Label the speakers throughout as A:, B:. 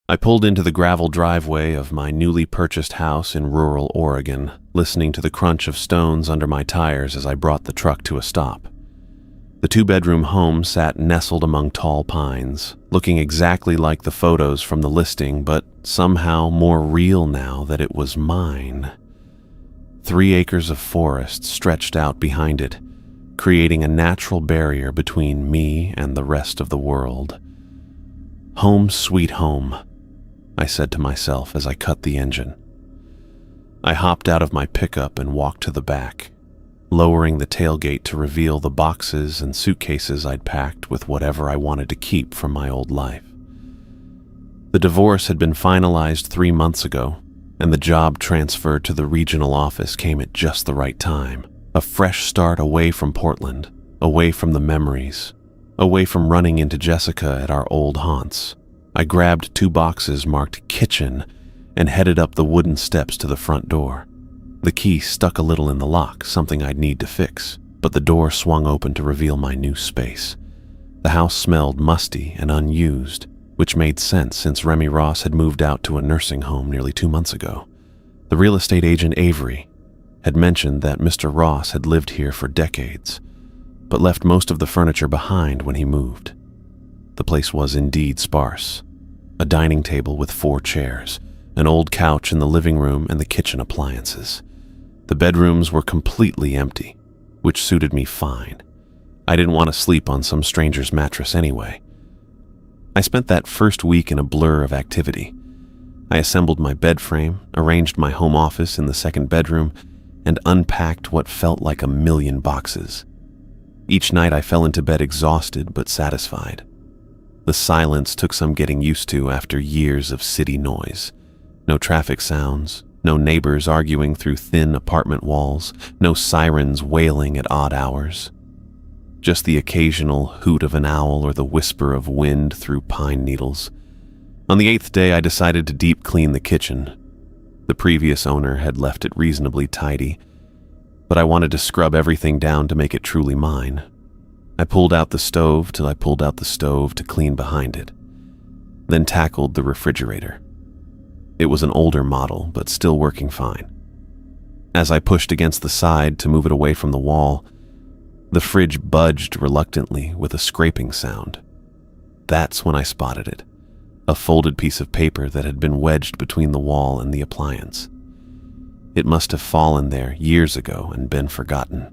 A: I pulled into the gravel driveway of my newly purchased house in rural Oregon, listening to the crunch of stones under my tires as I brought the truck to a stop. The two-bedroom home sat nestled among tall pines, looking exactly like the photos from the listing, but somehow more real now that it was mine. 3 acres of forest stretched out behind it, creating a natural barrier between me and the rest of the world. Home sweet home, I said to myself as I cut the engine. I hopped out of my pickup and walked to the back, lowering the tailgate to reveal the boxes and suitcases I'd packed with whatever I wanted to keep from my old life. The divorce had been finalized 3 months ago, and the job transfer to the regional office came at just the right time. A fresh start away from Portland, away from the memories, away from running into Jessica at our old haunts. I grabbed 2 boxes marked kitchen and headed up the wooden steps to the front door. The key stuck a little in the lock, something I'd need to fix, but the door swung open to reveal my new space. The house smelled musty and unused, which made sense since Remy Ross had moved out to a nursing home nearly 2 months ago. The real estate agent Avery had mentioned that Mr. Ross had lived here for decades, but left most of the furniture behind when he moved. The place was indeed sparse. A dining table with 4 chairs, an old couch in the living room, and the kitchen appliances. The bedrooms were completely empty, which suited me fine. I didn't want to sleep on some stranger's mattress anyway. I spent that first week in a blur of activity. I assembled my bed frame, arranged my home office in the second bedroom, and unpacked what felt like a million boxes. Each night I fell into bed exhausted but satisfied. The silence took some getting used to after years of city noise. No traffic sounds, no neighbors arguing through thin apartment walls, no sirens wailing at odd hours. Just the occasional hoot of an owl or the whisper of wind through pine needles. On the 8th day, I decided to deep clean the kitchen. The previous owner had left it reasonably tidy, but I wanted to scrub everything down to make it truly mine. I pulled out the stove till I pulled out the stove to clean behind it, then tackled the refrigerator. It was an older model, but still working fine. As I pushed against the side to move it away from the wall, the fridge budged reluctantly with a scraping sound. That's when I spotted it, a folded piece of paper that had been wedged between the wall and the appliance. It must have fallen there years ago and been forgotten.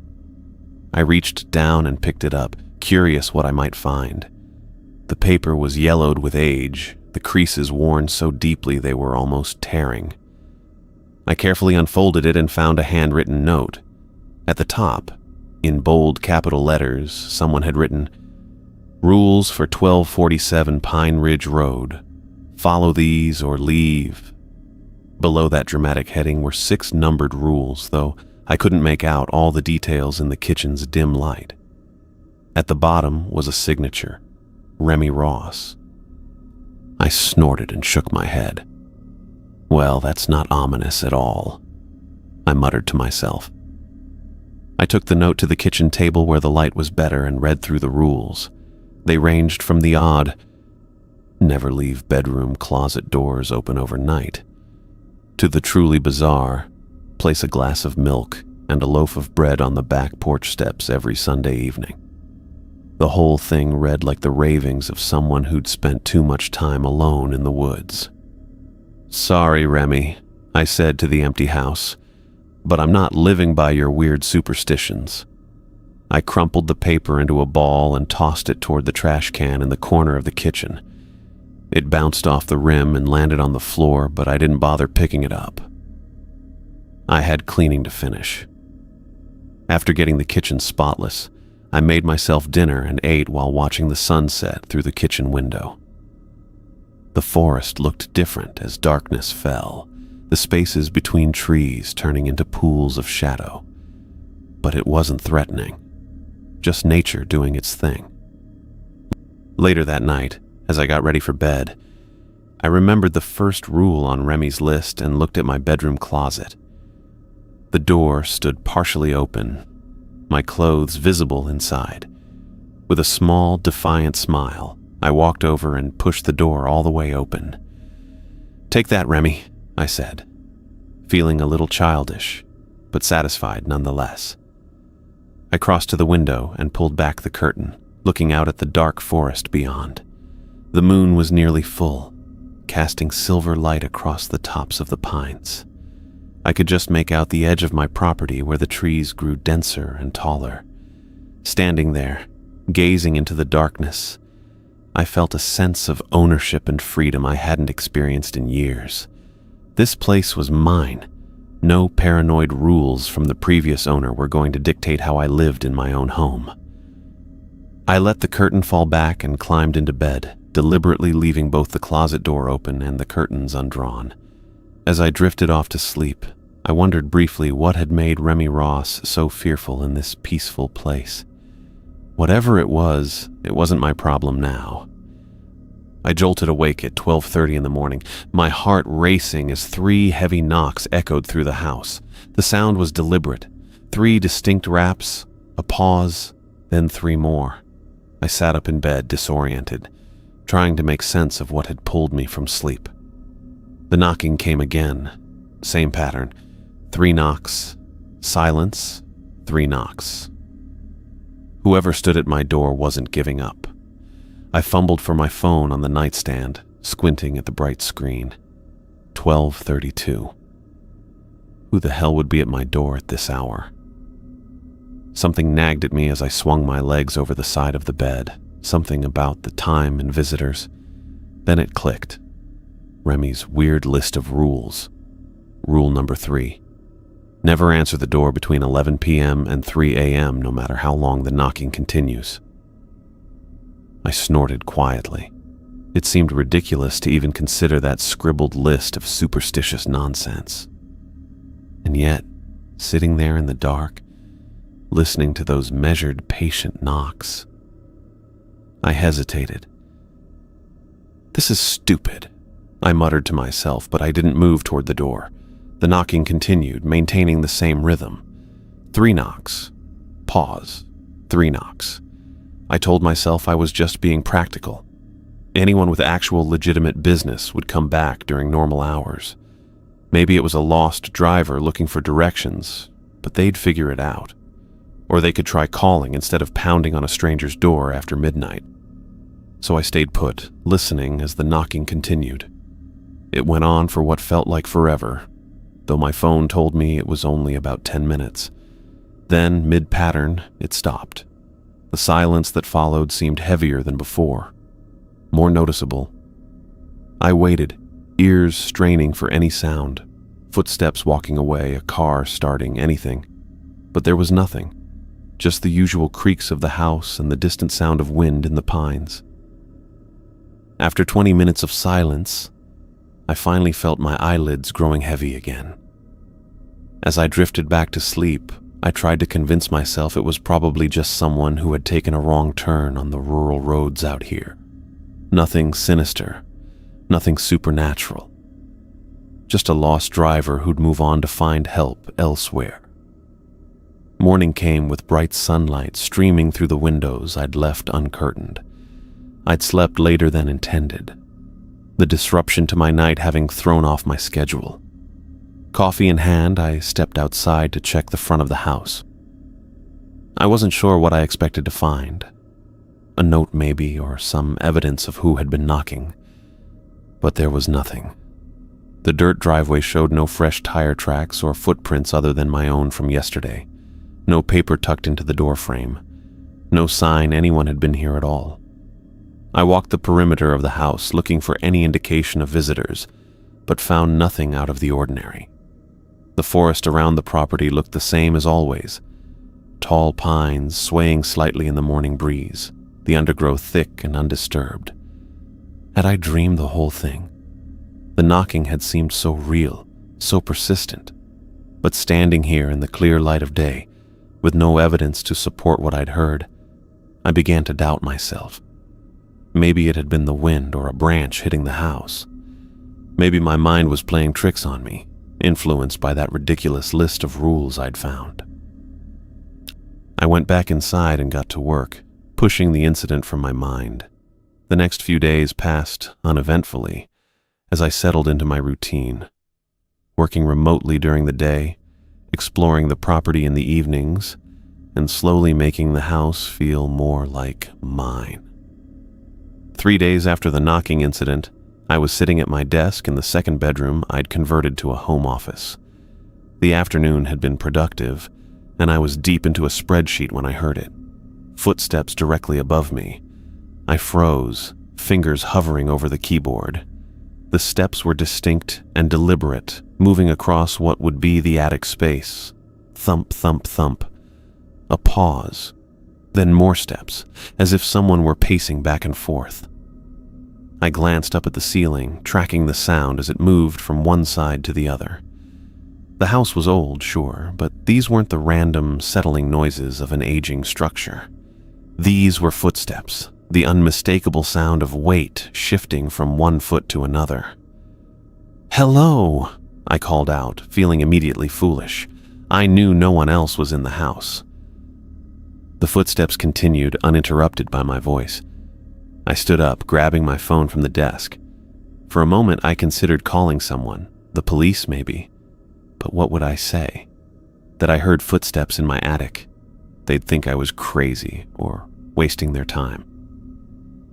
A: I reached down and picked it up, curious what I might find. The paper was yellowed with age, the creases worn so deeply they were almost tearing. I carefully unfolded it and found a handwritten note. At the top, in bold capital letters, someone had written, "Rules for 1247 Pine Ridge Road. Follow these or leave." Below that dramatic heading were 6 numbered rules, though I couldn't make out all the details in the kitchen's dim light. At the bottom was a signature, Remy Ross. I snorted and shook my head. Well, that's not ominous at all, I muttered to myself. I took the note to the kitchen table where the light was better and read through the rules. They ranged from the odd, never leave bedroom closet doors open overnight, to the truly bizarre, place a glass of milk and a loaf of bread on the back porch steps every Sunday evening. The whole thing read like the ravings of someone who'd spent too much time alone in the woods. "Sorry, Remy," I said to the empty house, "but I'm not living by your weird superstitions." I crumpled the paper into a ball and tossed it toward the trash can in the corner of the kitchen. It bounced off the rim and landed on the floor, but I didn't bother picking it up. I had cleaning to finish. After getting the kitchen spotless, I made myself dinner and ate while watching the sunset through the kitchen window. The forest looked different as darkness fell, the spaces between trees turning into pools of shadow. But it wasn't threatening, just nature doing its thing. Later that night, as I got ready for bed, I remembered the first rule on Remy's list and looked at my bedroom closet. The door stood partially open, my clothes visible inside. With a small, defiant smile, I walked over and pushed the door all the way open. "Take that, Remy," I said, feeling a little childish, but satisfied nonetheless. I crossed to the window and pulled back the curtain, looking out at the dark forest beyond. The moon was nearly full, casting silver light across the tops of the pines. I could just make out the edge of my property where the trees grew denser and taller. Standing there, gazing into the darkness, I felt a sense of ownership and freedom I hadn't experienced in years. This place was mine. No paranoid rules from the previous owner were going to dictate how I lived in my own home. I let the curtain fall back and climbed into bed, deliberately leaving both the closet door open and the curtains undrawn. As I drifted off to sleep, I wondered briefly what had made Remy Ross so fearful in this peaceful place. Whatever it wasn't my problem now. I jolted awake at 12:30 in the morning, my heart racing as 3 heavy knocks echoed through the house. The sound was deliberate. 3 distinct raps, a pause, then 3 more. I sat up in bed, disoriented, trying to make sense of what had pulled me from sleep. The knocking came again. Same pattern. 3 knocks, silence, 3 knocks. Whoever stood at my door wasn't giving up. I fumbled for my phone on the nightstand, squinting at the bright screen. 12:32. Who the hell would be at my door at this hour? Something nagged at me as I swung my legs over the side of the bed, something about the time and visitors. Then it clicked. Remy's weird list of rules. Rule number 3. Never answer the door between 11 p.m. and 3 a.m. no matter how long the knocking continues. I snorted quietly. It seemed ridiculous to even consider that scribbled list of superstitious nonsense. And yet, sitting there in the dark, listening to those measured, patient knocks, I hesitated. This is stupid, I muttered to myself, but I didn't move toward the door. The knocking continued, maintaining the same rhythm. 3 knocks. Pause. 3 knocks. I told myself I was just being practical. Anyone with actual legitimate business would come back during normal hours. Maybe it was a lost driver looking for directions, but they'd figure it out. Or they could try calling instead of pounding on a stranger's door after midnight. So I stayed put, listening as the knocking continued. It went on for what felt like forever, though my phone told me it was only about 10 minutes. Then, mid-pattern, it stopped. The silence that followed seemed heavier than before, more noticeable. I waited, ears straining for any sound, footsteps walking away, a car starting, anything. But there was nothing, just the usual creaks of the house and the distant sound of wind in the pines. After 20 minutes of silence, I finally felt my eyelids growing heavy again. As I drifted back to sleep, I tried to convince myself it was probably just someone who had taken a wrong turn on the rural roads out here. Nothing sinister, nothing supernatural. Just a lost driver who'd move on to find help elsewhere. Morning came with bright sunlight streaming through the windows I'd left uncurtained. I'd slept later than intended, the disruption to my night having thrown off my schedule. Coffee in hand, I stepped outside to check the front of the house. I wasn't sure what I expected to find. A note maybe, or some evidence of who had been knocking. But there was nothing. The dirt driveway showed no fresh tire tracks or footprints other than my own from yesterday. No paper tucked into the doorframe. No sign anyone had been here at all. I walked the perimeter of the house looking for any indication of visitors, but found nothing out of the ordinary. The forest around the property looked the same as always. Tall pines swaying slightly in the morning breeze, the undergrowth thick and undisturbed. Had I dreamed the whole thing? The knocking had seemed so real, so persistent. But standing here in the clear light of day, with no evidence to support what I'd heard, I began to doubt myself. Maybe it had been the wind or a branch hitting the house. Maybe my mind was playing tricks on me, influenced by that ridiculous list of rules I'd found. I went back inside and got to work, pushing the incident from my mind. The next few days passed uneventfully, as I settled into my routine, working remotely during the day, exploring the property in the evenings, and slowly making the house feel more like mine. 3 days after the knocking incident, I was sitting at my desk in the second bedroom I'd converted to a home office. The afternoon had been productive, and I was deep into a spreadsheet when I heard it. Footsteps directly above me. I froze, fingers hovering over the keyboard. The steps were distinct and deliberate, moving across what would be the attic space. Thump, thump, thump. A pause. Then more steps, as if someone were pacing back and forth. I glanced up at the ceiling, tracking the sound as it moved from one side to the other. The house was old, sure, but these weren't the random, settling noises of an aging structure. These were footsteps, the unmistakable sound of weight shifting from one foot to another. "Hello," I called out, feeling immediately foolish. I knew no one else was in the house. The footsteps continued, uninterrupted by my voice. I stood up, grabbing my phone from the desk. For a moment, I considered calling someone, the police maybe. But what would I say? That I heard footsteps in my attic. They'd think I was crazy or wasting their time.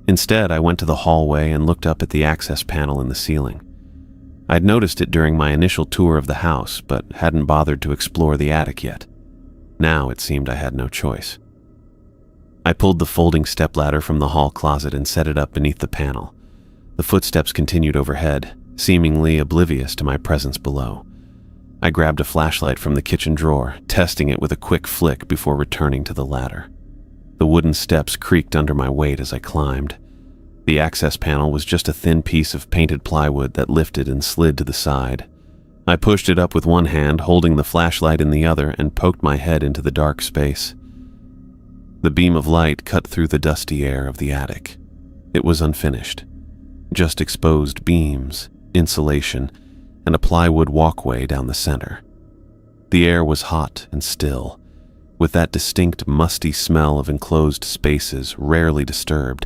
A: Instead, I went to the hallway and looked up at the access panel in the ceiling. I'd noticed it during my initial tour of the house, but hadn't bothered to explore the attic yet. Now it seemed I had no choice. I pulled the folding stepladder from the hall closet and set it up beneath the panel. The footsteps continued overhead, seemingly oblivious to my presence below. I grabbed a flashlight from the kitchen drawer, testing it with a quick flick before returning to the ladder. The wooden steps creaked under my weight as I climbed. The access panel was just a thin piece of painted plywood that lifted and slid to the side. I pushed it up with one hand, holding the flashlight in the other, and poked my head into the dark space. The beam of light cut through the dusty air of the attic. It was unfinished. Just exposed beams, insulation, and a plywood walkway down the center. The air was hot and still, with that distinct musty smell of enclosed spaces rarely disturbed.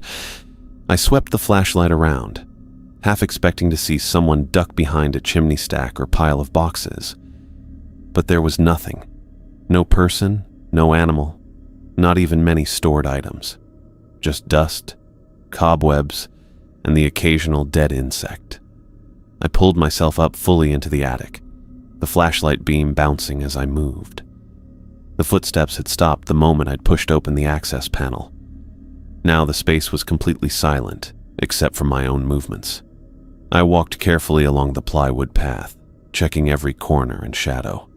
A: I swept the flashlight around, half expecting to see someone duck behind a chimney stack or pile of boxes. But there was nothing. No person, no animal, not even many stored items. Just dust, cobwebs, and the occasional dead insect. I pulled myself up fully into the attic, the flashlight beam bouncing as I moved. The footsteps had stopped the moment I'd pushed open the access panel. Now the space was completely silent, except for my own movements. I walked carefully along the plywood path, checking every corner and shadow.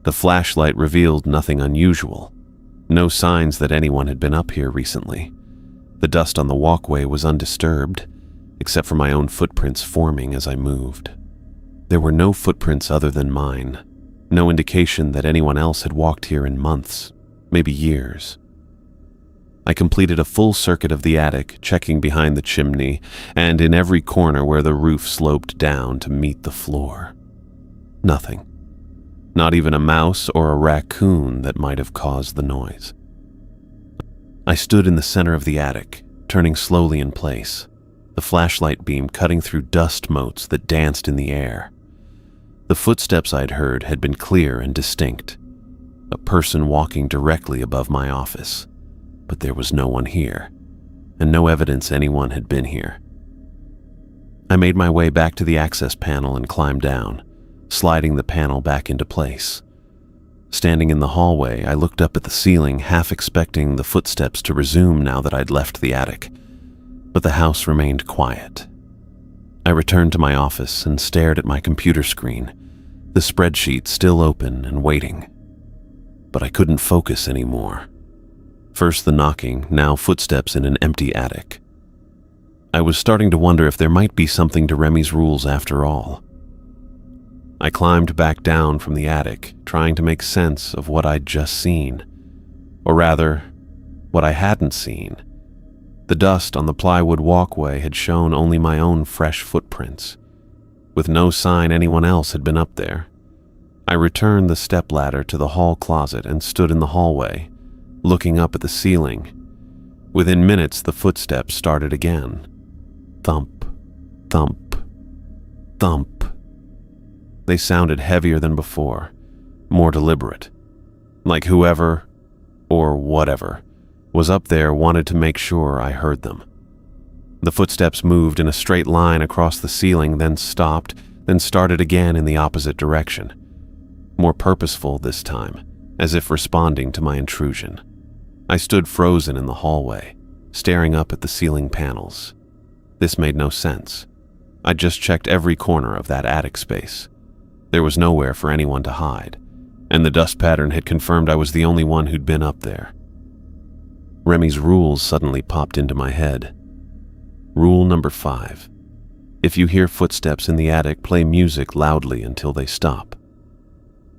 A: The flashlight revealed nothing unusual, no signs that anyone had been up here recently. The dust on the walkway was undisturbed, except for my own footprints forming as I moved. There were no footprints other than mine, no indication that anyone else had walked here in months, maybe years. I completed a full circuit of the attic, checking behind the chimney and in every corner where the roof sloped down to meet the floor. Nothing. Not even a mouse or a raccoon that might have caused the noise. I stood in the center of the attic, turning slowly in place, the flashlight beam cutting through dust motes that danced in the air. The footsteps I'd heard had been clear and distinct, a person walking directly above my office, but there was no one here, and no evidence anyone had been here. I made my way back to the access panel and climbed down, sliding the panel back into place. Standing in the hallway, I looked up at the ceiling, half expecting the footsteps to resume now that I'd left the attic. But the house remained quiet. I returned to my office and stared at my computer screen, the spreadsheet still open and waiting. But I couldn't focus anymore. First the knocking, now footsteps in an empty attic. I was starting to wonder if there might be something to Remy's rules after all. I climbed back down from the attic, trying to make sense of what I'd just seen. Or rather, what I hadn't seen. The dust on the plywood walkway had shown only my own fresh footprints, with no sign anyone else had been up there. I returned the stepladder to the hall closet and stood in the hallway, looking up at the ceiling. Within minutes, the footsteps started again. Thump, thump, thump. They sounded heavier than before, more deliberate, like whoever, or whatever, was up there wanted to make sure I heard them. The footsteps moved in a straight line across the ceiling, then stopped, then started again in the opposite direction. More purposeful this time, as if responding to my intrusion. I stood frozen in the hallway, staring up at the ceiling panels. This made no sense. I'd just checked every corner of that attic space. There was nowhere for anyone to hide, and the dust pattern had confirmed I was the only one who'd been up there. Remy's rules suddenly popped into my head. Rule number 5. If you hear footsteps in the attic, play music loudly until they stop.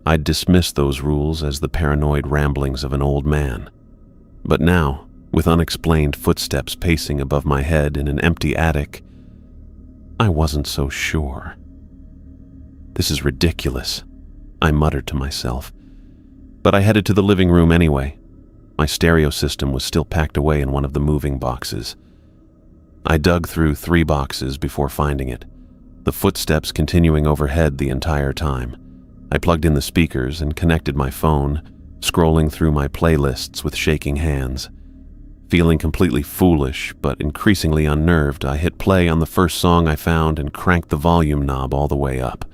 A: I'd dismissed those rules as the paranoid ramblings of an old man. But now, with unexplained footsteps pacing above my head in an empty attic, I wasn't so sure. This is ridiculous, I muttered to myself. But I headed to the living room anyway. My stereo system was still packed away in one of the moving boxes. I dug through 3 boxes before finding it, the footsteps continuing overhead the entire time. I plugged in the speakers and connected my phone, scrolling through my playlists with shaking hands. Feeling completely foolish, but increasingly unnerved, I hit play on the first song I found and cranked the volume knob all the way up.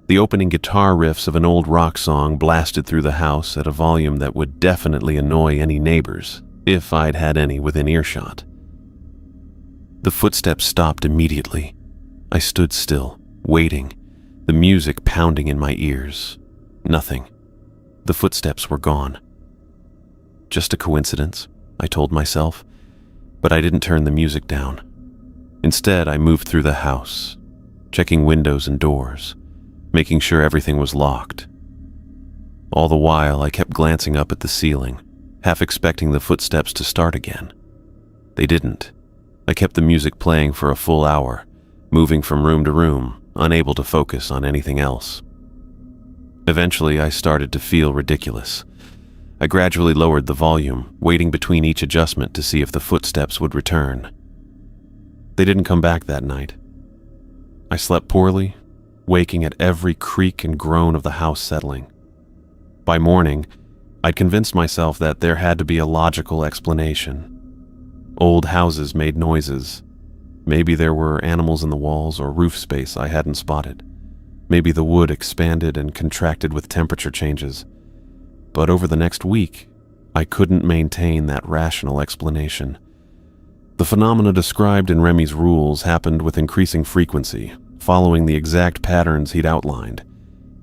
A: The opening guitar riffs of an old rock song blasted through the house at a volume that would definitely annoy any neighbors, if I'd had any within earshot. The footsteps stopped immediately. I stood still, waiting, the music pounding in my ears. Nothing. The footsteps were gone. Just a coincidence, I told myself, but I didn't turn the music down. Instead, I moved through the house, checking windows and doors, making sure everything was locked. All the while, I kept glancing up at the ceiling, half expecting the footsteps to start again. They didn't. I kept the music playing for a full hour, moving from room to room, unable to focus on anything else. Eventually, I started to feel ridiculous. I gradually lowered the volume, waiting between each adjustment to see if the footsteps would return. They didn't come back that night. I slept poorly, waking at every creak and groan of the house settling. By morning, I'd convinced myself that there had to be a logical explanation. Old houses made noises. Maybe there were animals in the walls or roof space I hadn't spotted. Maybe the wood expanded and contracted with temperature changes. But over the next week, I couldn't maintain that rational explanation. The phenomena described in Remy's rules happened with increasing frequency, following the exact patterns he'd outlined.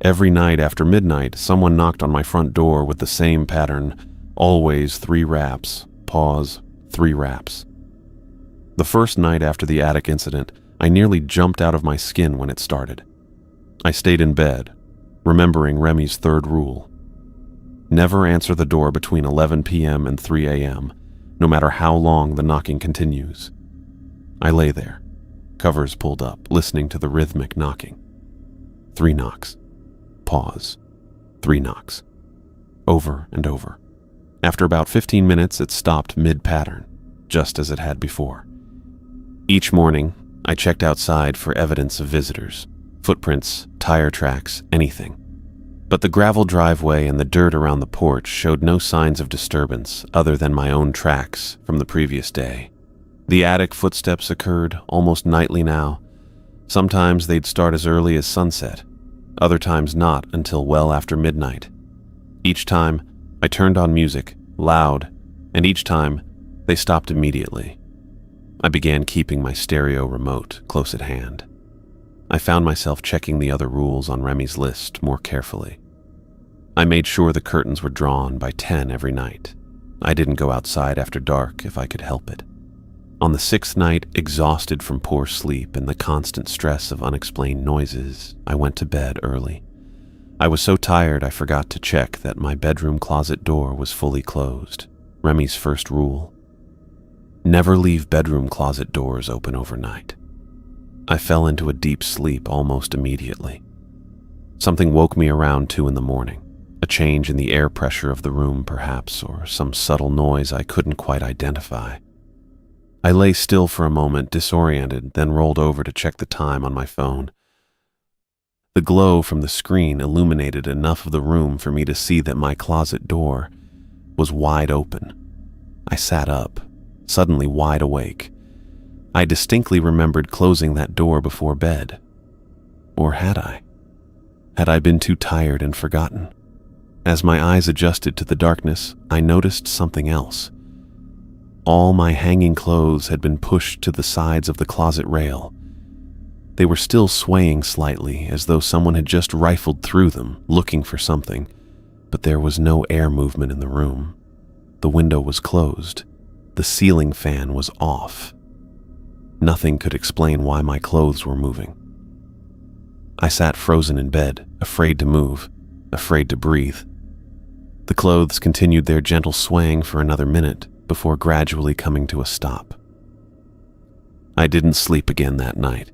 A: Every night after midnight, someone knocked on my front door with the same pattern, always 3 raps, pause, 3 raps. The first night after the attic incident, I nearly jumped out of my skin when it started. I stayed in bed, remembering Remy's 3rd rule. Never answer the door between 11 p.m. and 3 a.m., no matter how long the knocking continues. I lay there, covers pulled up, listening to the rhythmic knocking. 3 knocks. Pause. 3 knocks. Over and over. After about 15 minutes, it stopped mid-pattern, just as it had before. Each morning, I checked outside for evidence of visitors, footprints, tire tracks, anything. But the gravel driveway and the dirt around the porch showed no signs of disturbance other than my own tracks from the previous day. The attic footsteps occurred almost nightly now. Sometimes they'd start as early as sunset, other times not until well after midnight. Each time, I turned on music, loud, and each time, they stopped immediately. I began keeping my stereo remote close at hand. I found myself checking the other rules on Remy's list more carefully. I made sure the curtains were drawn by 10 every night. I didn't go outside after dark if I could help it. On the 6th night, exhausted from poor sleep and the constant stress of unexplained noises, I went to bed early. I was so tired I forgot to check that my bedroom closet door was fully closed. Remy's first rule. Never leave bedroom closet doors open overnight. I fell into a deep sleep almost immediately. Something woke me around 2 in the morning. A change in the air pressure of the room, perhaps, or some subtle noise I couldn't quite identify. I lay still for a moment, disoriented, then rolled over to check the time on my phone. The glow from the screen illuminated enough of the room for me to see that my closet door was wide open. I sat up, suddenly wide awake. I distinctly remembered closing that door before bed. Or had I? Had I been too tired and forgotten? As my eyes adjusted to the darkness, I noticed something else. All my hanging clothes had been pushed to the sides of the closet rail. They were still swaying slightly, as though someone had just rifled through them, looking for something, but there was no air movement in the room. The window was closed. The ceiling fan was off. Nothing could explain why my clothes were moving. I sat frozen in bed, afraid to move, afraid to breathe. The clothes continued their gentle swaying for another minute before gradually coming to a stop. I didn't sleep again that night.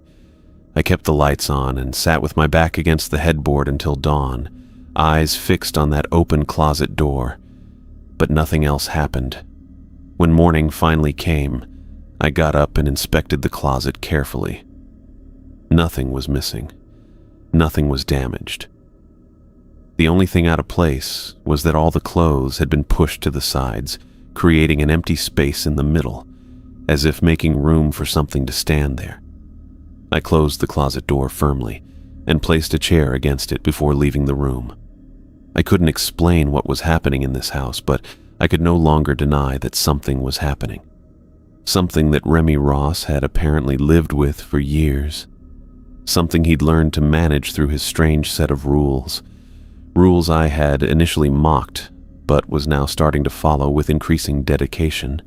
A: I kept the lights on and sat with my back against the headboard until dawn, eyes fixed on that open closet door. But nothing else happened. When morning finally came, I got up and inspected the closet carefully. Nothing was missing. Nothing was damaged. The only thing out of place was that all the clothes had been pushed to the sides, creating an empty space in the middle, as if making room for something to stand there. I closed the closet door firmly and placed a chair against it before leaving the room. I couldn't explain what was happening in this house, but I could no longer deny that something was happening. Something that Remy Ross had apparently lived with for years. Something he'd learned to manage through his strange set of rules. Rules I had initially mocked, but was now starting to follow with increasing dedication.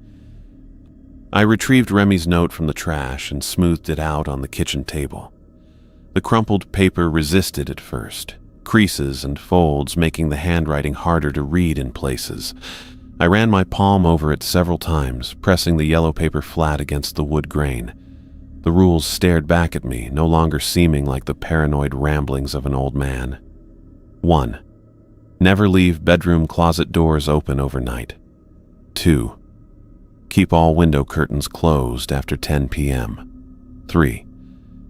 A: I retrieved Remy's note from the trash and smoothed it out on the kitchen table. The crumpled paper resisted at first, creases and folds making the handwriting harder to read in places. I ran my palm over it several times, pressing the yellow paper flat against the wood grain. The rules stared back at me, no longer seeming like the paranoid ramblings of an old man. 1. Never leave bedroom closet doors open overnight. 2. Keep all window curtains closed after 10 p.m. 3.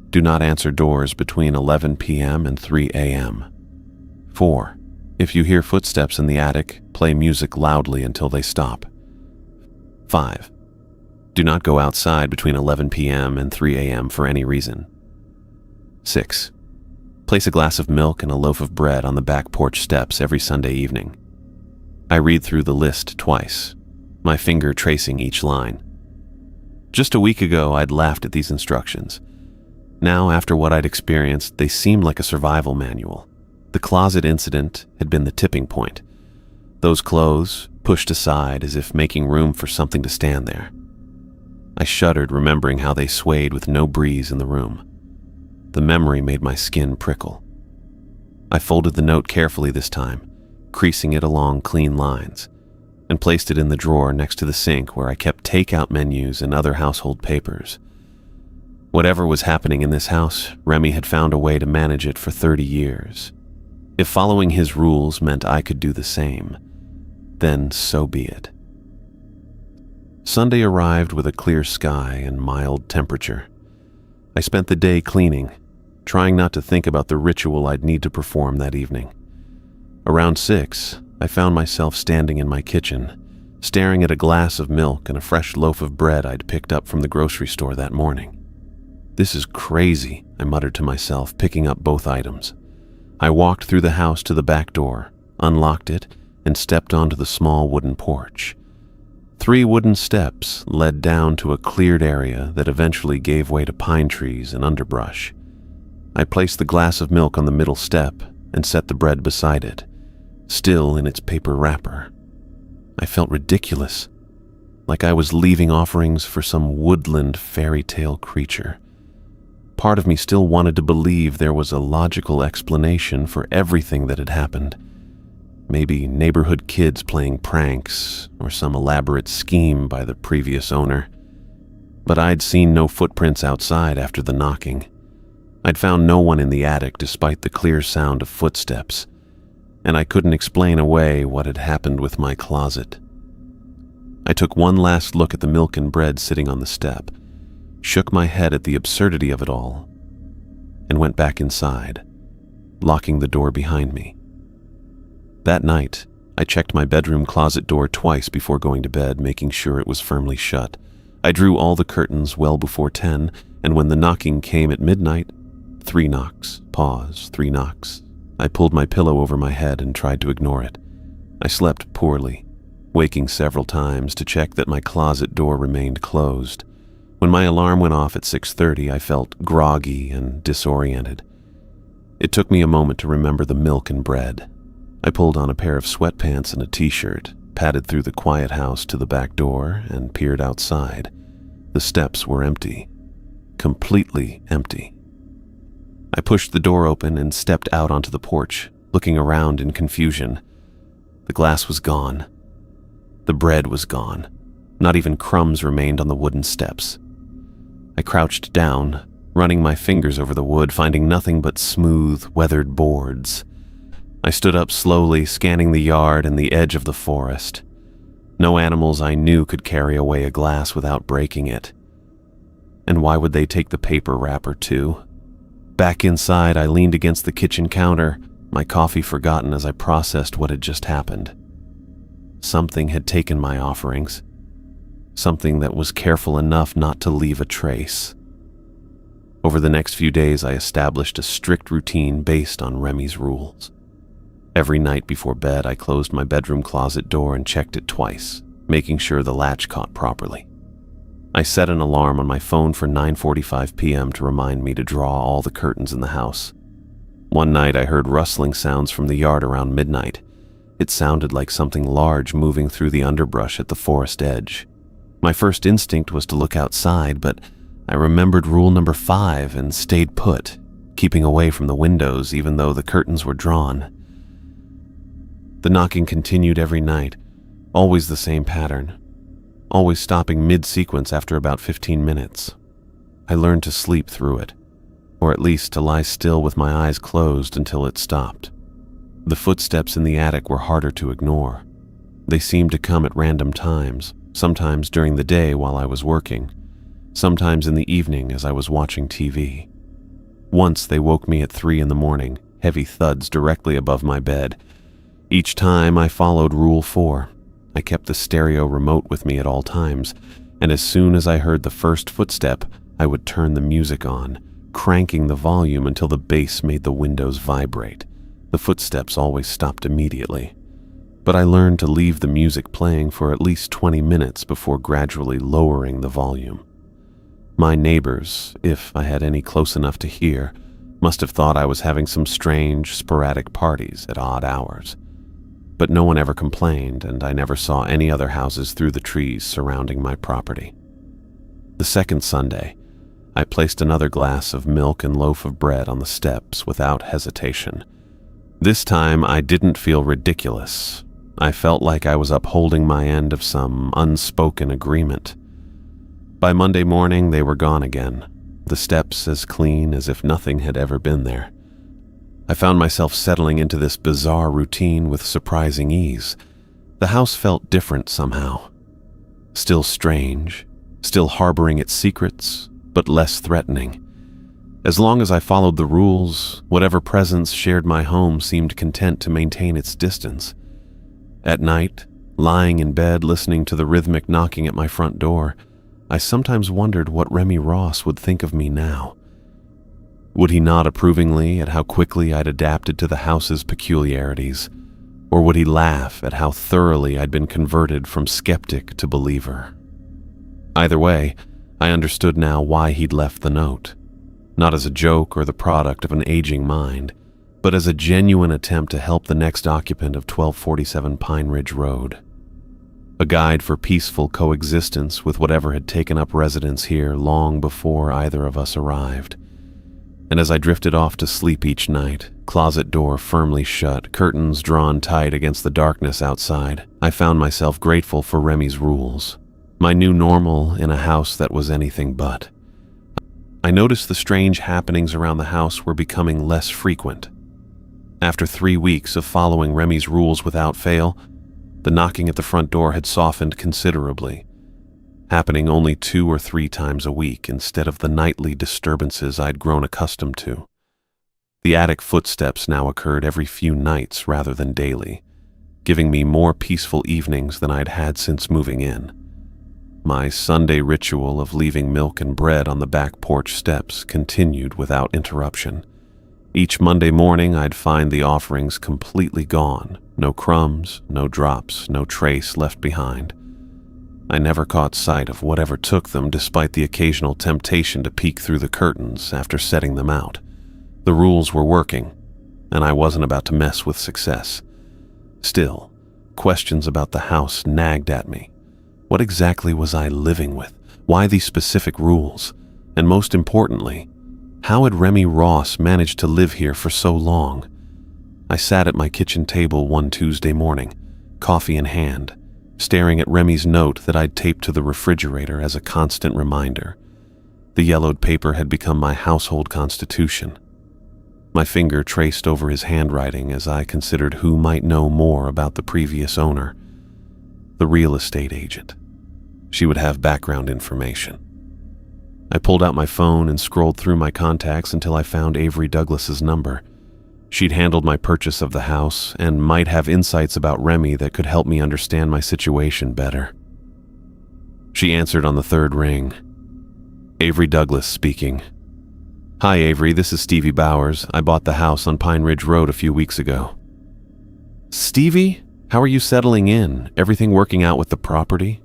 A: Do not answer doors between 11 p.m. and 3 a.m. 4. If you hear footsteps in the attic, play music loudly until they stop. 5. Do not go outside between 11 p.m. and 3 a.m. for any reason. 6. Place a glass of milk and a loaf of bread on the back porch steps every Sunday evening. I read through the list twice, my finger tracing each line. Just a week ago, I'd laughed at these instructions. Now, after what I'd experienced, they seemed like a survival manual. The closet incident had been the tipping point. Those clothes pushed aside as if making room for something to stand there. I shuddered, remembering how they swayed with no breeze in the room. The memory made my skin prickle. I folded the note carefully this time, creasing it along clean lines, and placed it in the drawer next to the sink where I kept takeout menus and other household papers. Whatever was happening in this house, Remy had found a way to manage it for 30 years. If following his rules meant I could do the same, then so be it. Sunday arrived with a clear sky and mild temperature. I spent the day cleaning, trying not to think about the ritual I'd need to perform that evening. Around 6, I found myself standing in my kitchen, staring at a glass of milk and a fresh loaf of bread I'd picked up from the grocery store that morning. "This is crazy," I muttered to myself, picking up both items. I walked through the house to the back door, unlocked it, and stepped onto the small wooden porch. 3 wooden steps led down to a cleared area that eventually gave way to pine trees and underbrush. I placed the glass of milk on the middle step and set the bread beside it, still in its paper wrapper. I felt ridiculous, like I was leaving offerings for some woodland fairy tale creature. Part of me still wanted to believe there was a logical explanation for everything that had happened. Maybe neighborhood kids playing pranks or some elaborate scheme by the previous owner. But I'd seen no footprints outside after the knocking. I'd found no one in the attic despite the clear sound of footsteps, and I couldn't explain away what had happened with my closet. I took one last look at the milk and bread sitting on the step, shook my head at the absurdity of it all, and went back inside, locking the door behind me. That night, I checked my bedroom closet door twice before going to bed, making sure it was firmly shut. I drew all the curtains well before 10, and when the knocking came at midnight, 3 knocks, pause, 3 knocks. I pulled my pillow over my head and tried to ignore it. I slept poorly, waking several times to check that my closet door remained closed. When my alarm went off at 6:30, I felt groggy and disoriented. It took me a moment to remember the milk and bread. I pulled on a pair of sweatpants and a t-shirt, padded through the quiet house to the back door, and peered outside. The steps were empty. Completely empty. I pushed the door open and stepped out onto the porch, looking around in confusion. The glass was gone. The bread was gone. Not even crumbs remained on the wooden steps. I crouched down, running my fingers over the wood, finding nothing but smooth, weathered boards. I stood up slowly, scanning the yard and the edge of the forest. No animals I knew could carry away a glass without breaking it. And why would they take the paper wrapper too? Back inside, I leaned against the kitchen counter, my coffee forgotten as I processed what had just happened. Something had taken my offerings. Something that was careful enough not to leave a trace. Over the next few days, I established a strict routine based on Remy's rules. Every night before bed, I closed my bedroom closet door and checked it twice, making sure the latch caught properly. I set an alarm on my phone for 9:45 p.m. to remind me to draw all the curtains in the house. One night, I heard rustling sounds from the yard around midnight. It sounded like something large moving through the underbrush at the forest edge. My first instinct was to look outside, but I remembered rule number 5 and stayed put, keeping away from the windows even though the curtains were drawn. The knocking continued every night, always the same pattern, always stopping mid-sequence after about 15 minutes. I learned to sleep through it, or at least to lie still with my eyes closed until it stopped. The footsteps in the attic were harder to ignore. They seemed to come at random times, sometimes during the day while I was working, sometimes in the evening as I was watching TV. Once they woke me at 3 in the morning, heavy thuds directly above my bed. Each time I followed Rule 4. I kept the stereo remote with me at all times, and as soon as I heard the first footstep, I would turn the music on, cranking the volume until the bass made the windows vibrate. The footsteps always stopped immediately, but I learned to leave the music playing for at least 20 minutes before gradually lowering the volume. My neighbors, if I had any close enough to hear, must have thought I was having some strange, sporadic parties at odd hours. But no one ever complained, and I never saw any other houses through the trees surrounding my property. The second Sunday, I placed another glass of milk and loaf of bread on the steps without hesitation. This time, I didn't feel ridiculous. I felt like I was upholding my end of some unspoken agreement. By Monday morning, they were gone again, the steps as clean as if nothing had ever been there. I found myself settling into this bizarre routine with surprising ease. The house felt different somehow. Still strange, still harboring its secrets, but less threatening. As long as I followed the rules, whatever presence shared my home seemed content to maintain its distance. At night, lying in bed listening to the rhythmic knocking at my front door, I sometimes wondered what Remy Ross would think of me now. Would he nod approvingly at how quickly I'd adapted to the house's peculiarities, or would he laugh at how thoroughly I'd been converted from skeptic to believer? Either way, I understood now why he'd left the note. Not as a joke or the product of an aging mind, but as a genuine attempt to help the next occupant of 1247 Pine Ridge Road. A guide for peaceful coexistence with whatever had taken up residence here long before either of us arrived. And as I drifted off to sleep each night, closet door firmly shut, curtains drawn tight against the darkness outside, I found myself grateful for Remy's rules, my new normal in a house that was anything but. I noticed the strange happenings around the house were becoming less frequent. After 3 weeks of following Remy's rules without fail, The knocking at the front door had softened considerably, happening only 2 or 3 times a week instead of the nightly disturbances I'd grown accustomed to. The attic footsteps now occurred every few nights rather than daily, giving me more peaceful evenings than I'd had since moving in. My Sunday ritual of leaving milk and bread on the back porch steps continued without interruption. Each Monday morning, I'd find the offerings completely gone. No crumbs, no drops, no trace left behind. I never caught sight of whatever took them, despite the occasional temptation to peek through the curtains after setting them out. The rules were working, and I wasn't about to mess with success. Still, questions about the house nagged at me. What exactly was I living with? Why these specific rules? And most importantly, how had Remy Ross managed to live here for so long? I sat at my kitchen table one Tuesday morning, coffee in hand, staring at Remy's note that I'd taped to the refrigerator as a constant reminder. The yellowed paper had become my household constitution. My finger traced over his handwriting as I considered who might know more about the previous owner. The real estate agent. She would have background information. I pulled out my phone and scrolled through my contacts until I found Avery Douglas's number. She'd handled my purchase of the house and might have insights about Remy that could help me understand my situation better. She answered on the third ring. Avery Douglas speaking. Hi Avery, this is Stevie Bowers. I bought the house on Pine Ridge Road a few weeks ago. Stevie, how are you settling in? Everything working out with the property?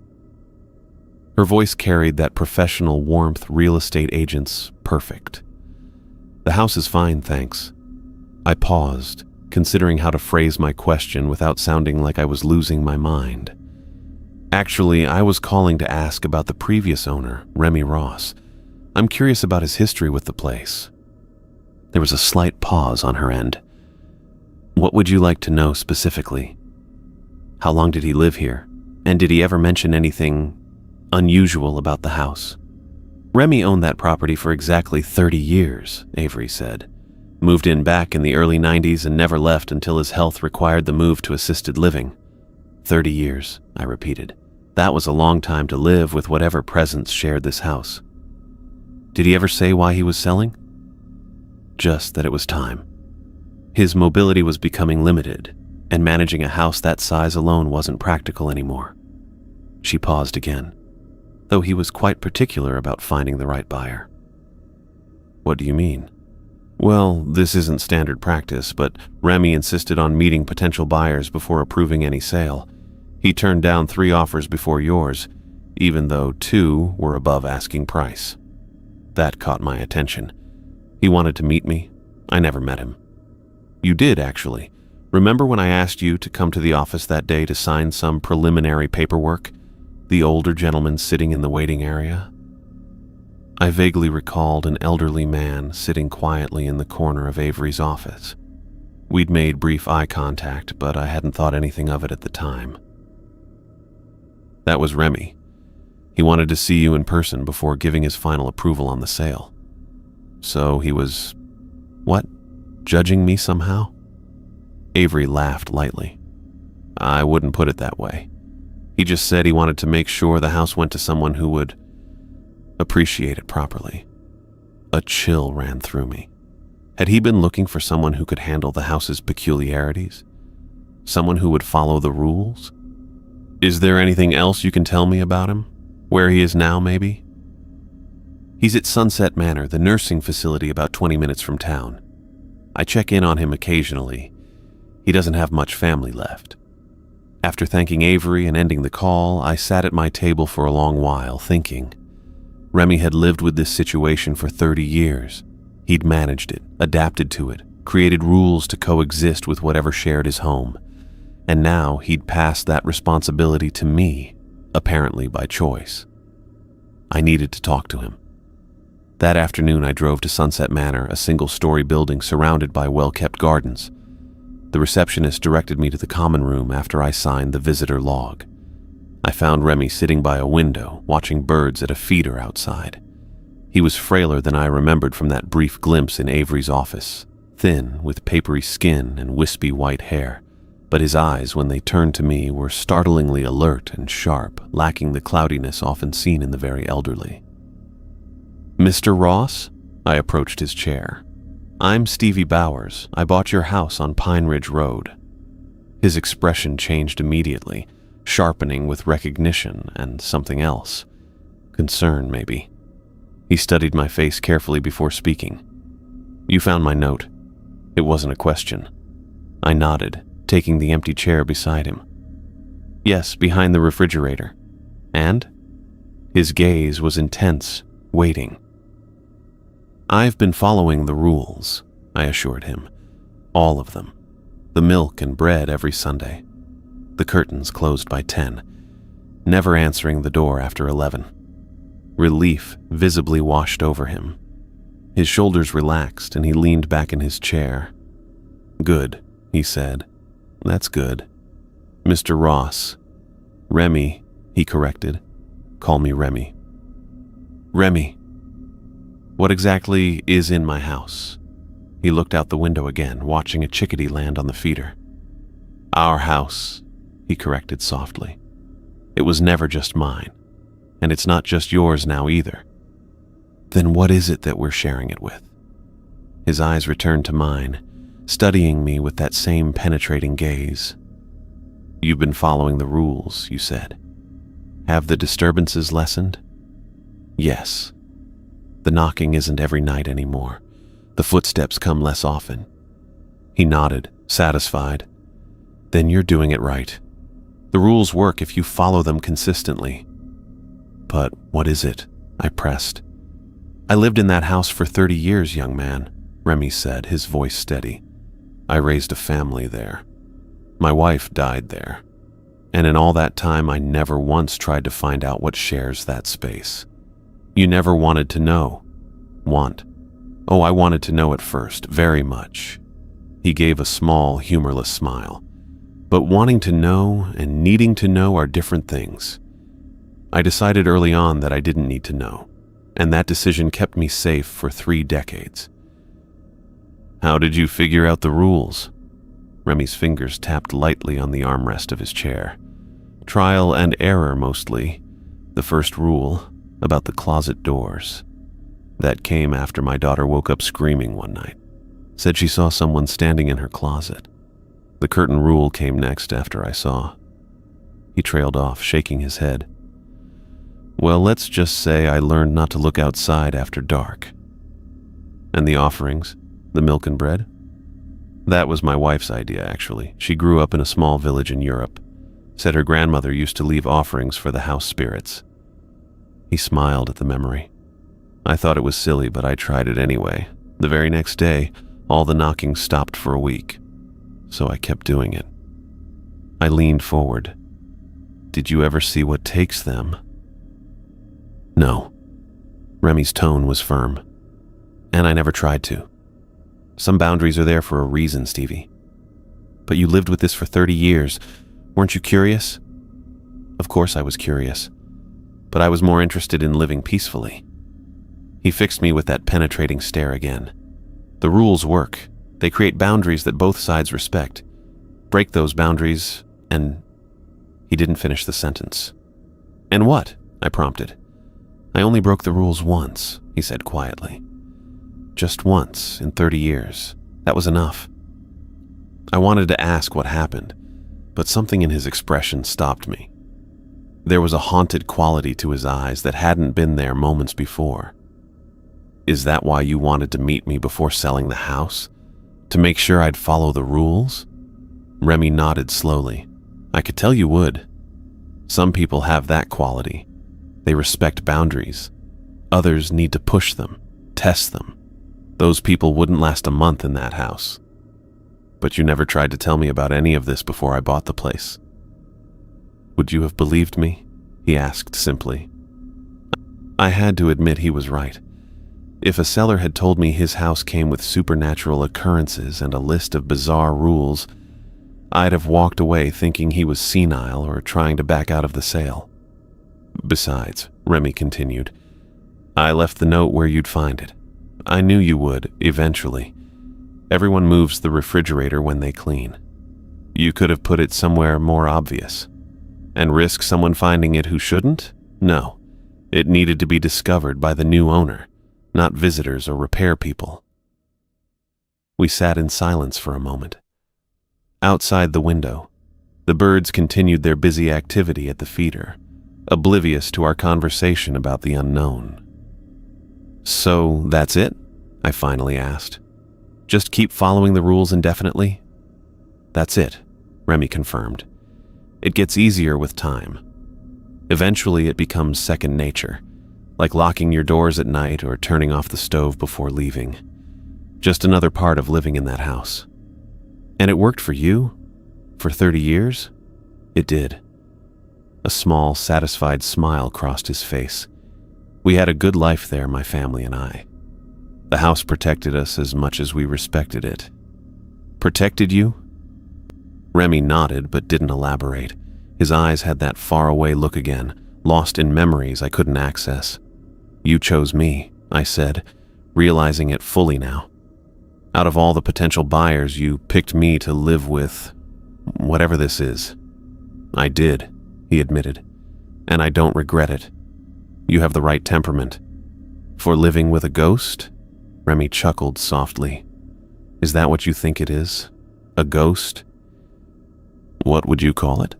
A: Her voice carried that professional warmth real estate agents perfect. The house is fine, thanks. I paused, considering how to phrase my question without sounding like I was losing my mind. Actually, I was calling to ask about the previous owner, Remy Ross. I'm curious about his history with the place. There was a slight pause on her end. What would you like to know specifically? How long did he live here? And did he ever mention anything unusual about the house? Remy owned that property for exactly 30 years, Avery said. Moved in back in the early 90s and never left until his health required the move to assisted living. 30 years, I repeated. That was a long time to live with whatever presence shared this house. Did he ever say why he was selling? Just that it was time. His mobility was becoming limited, and managing a house that size alone wasn't practical anymore. She paused again, though he was quite particular about finding the right buyer. What do you mean? Well, this isn't standard practice, but Remy insisted on meeting potential buyers before approving any sale. He turned down 3 offers before yours, even though 2 were above asking price. That caught my attention. He wanted to meet me. I never met him. You did, actually. Remember when I asked you to come to the office that day to sign some preliminary paperwork? The older gentleman sitting in the waiting area? I vaguely recalled an elderly man sitting quietly in the corner of Avery's office. We'd made brief eye contact, but I hadn't thought anything of it at the time. That was Remy. He wanted to see you in person before giving his final approval on the sale. So he was, what, judging me somehow? Avery laughed lightly. I wouldn't put it that way. He just said he wanted to make sure the house went to someone who would appreciate it properly. A chill ran through me. Had he been looking for someone who could handle the house's peculiarities? Someone who would follow the rules? Is there anything else you can tell me about him? Where he is now, maybe? He's at Sunset Manor, the nursing facility about 20 minutes from town. I check in on him occasionally. He doesn't have much family left. After thanking Avery and ending the call, I sat at my table for a long while, thinking. Remy had lived with this situation for 30 years. He'd managed it, adapted to it, created rules to coexist with whatever shared his home. And now he'd passed that responsibility to me, apparently by choice. I needed to talk to him. That afternoon I drove to Sunset Manor, a single-story building surrounded by well-kept gardens. The receptionist directed me to the common room after I signed the visitor log. I found Remy sitting by a window, watching birds at a feeder outside. He was frailer than I remembered from that brief glimpse in Avery's office, thin, with papery skin and wispy white hair. but his eyes, when they turned to me, were startlingly alert and sharp, lacking the cloudiness often seen in the very elderly. "Mr. Ross?" I approached his chair. "I'm Stevie Bowers. I bought your house on Pine Ridge Road." His expression changed immediately, sharpening with recognition and something else. Concern, maybe. He studied my face carefully before speaking. "You found my note." It wasn't a question. I nodded, taking the empty chair beside him. "Yes, behind the refrigerator." "And?" His gaze was intense, waiting. "I've been following the rules," I assured him. "All of them. The milk and bread every Sunday. The curtains closed by 10. Never answering the door after 11. Relief visibly washed over him. His shoulders relaxed and he leaned back in his chair. "Good," he said. "That's good. Mr. Ross." "Remy," he corrected. "Call me Remy." "Remy, what exactly is in my house?" He looked out the window again, watching a chickadee land on the feeder. "Our house," he corrected softly. "It was never just mine, and it's not just yours now either." "Then what is it that we're sharing it with?" His eyes returned to mine, studying me with that same penetrating gaze. "You've been following the rules," you said. "Have the disturbances lessened?" "Yes. The knocking isn't every night anymore. The footsteps come less often." He nodded, satisfied. "Then you're doing it right. The rules work if you follow them consistently." "But what is it?" I pressed. "I lived in that house for 30 years, young man," Remy said, his voice steady. "I raised a family there. My wife died there. And in all that time, I never once tried to find out what shares that space. You never wanted to know." "Want? Oh, I wanted to know at first, very much." He gave a small, humorless smile. "But wanting to know and needing to know are different things. I decided early on that I didn't need to know, and that decision kept me safe for 3 decades. "How did you figure out the rules?" Remy's fingers tapped lightly on the armrest of his chair. "Trial and error, mostly. The first rule, about the closet doors. That came after my daughter woke up screaming one night. Said she saw someone standing in her closet. The curtain rule came next after I saw." He trailed off, shaking his head. "Well, let's just say I learned not to look outside after dark." "And the offerings? The milk and bread?" "That was my wife's idea, actually. She grew up in a small village in Europe. Said her grandmother used to leave offerings for the house spirits." He smiled at the memory. "I thought it was silly, but I tried it anyway. The very next day, all the knocking stopped for a week. So I kept doing it." I leaned forward. "Did you ever see what takes them?" "No." Remy's tone was firm. "And I never tried to. Some boundaries are there for a reason, Stevie. But you lived with this for 30 years. Weren't you curious?" "Of course I was curious. But I was more interested in living peacefully." He fixed me with that penetrating stare again. "The rules work. They create boundaries that both sides respect. Break those boundaries, and..." He didn't finish the sentence. "And what?" I prompted. "I only broke the rules once," he said quietly. "Just once in 30 years. That was enough." I wanted to ask what happened, but something in his expression stopped me. There was a haunted quality to his eyes that hadn't been there moments before. "Is that why you wanted to meet me before selling the house? To make sure I'd follow the rules?" Remy nodded slowly. "I could tell you would. Some people have that quality. They respect boundaries. Others need to push them, test them. Those people wouldn't last a month in that house. But you never tried to tell me about any of this before I bought the place." "Would you have believed me?" he asked simply. I had to admit he was right. If a seller had told me his house came with supernatural occurrences and a list of bizarre rules, I'd have walked away thinking he was senile or trying to back out of the sale. "Besides," Remy continued, "I left the note where you'd find it. I knew you would, eventually. Everyone moves the refrigerator when they clean." You could have put it somewhere more obvious. And risk someone finding it who shouldn't? No. It needed to be discovered by the new owner, not visitors or repair people. We sat in silence for a moment. Outside the window, the birds continued their busy activity at the feeder, oblivious to our conversation about the unknown. "So that's it?" I finally asked. "Just keep following the rules indefinitely?" "That's it," Remy confirmed. "It gets easier with time. Eventually it becomes second nature, like locking your doors at night or turning off the stove before leaving. Just another part of living in that house." "And it worked for you? For 30 years? "It did." A small, satisfied smile crossed his face. "We had a good life there, my family and I. The house protected us as much as we respected it." "Protected you?" Remy nodded but didn't elaborate. His eyes had that faraway look again, lost in memories I couldn't access. "You chose me," I said, realizing it fully now. "Out of all the potential buyers, you picked me to live with whatever this is." "I did," he admitted, "and I don't regret it. You have the right temperament. For living with a ghost?" Remy chuckled softly. "Is that what you think it is? A ghost?" "What would you call it?"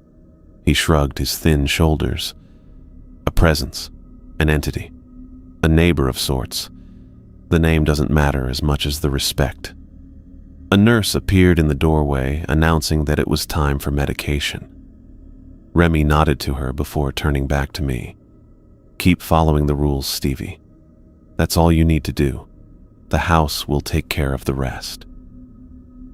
A: He shrugged his thin shoulders. "A presence, an entity, a neighbor of sorts. The name doesn't matter as much as the respect." A nurse appeared in the doorway, announcing that it was time for medication. Remy nodded to her before turning back to me. "Keep following the rules, Stevie. That's all you need to do. The house will take care of the rest."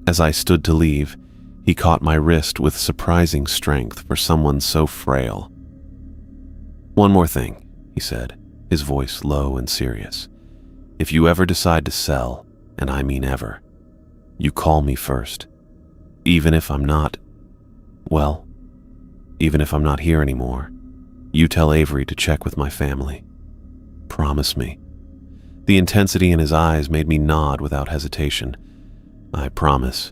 A: As I stood to leave, he caught my wrist with surprising strength for someone so frail. "One more thing," he said, his voice low and serious. "If you ever decide to sell, and I mean ever, you call me first. Even if I'm not, well, even if I'm not here anymore, you tell Avery to check with my family. Promise me." The intensity in his eyes made me nod without hesitation. "I promise."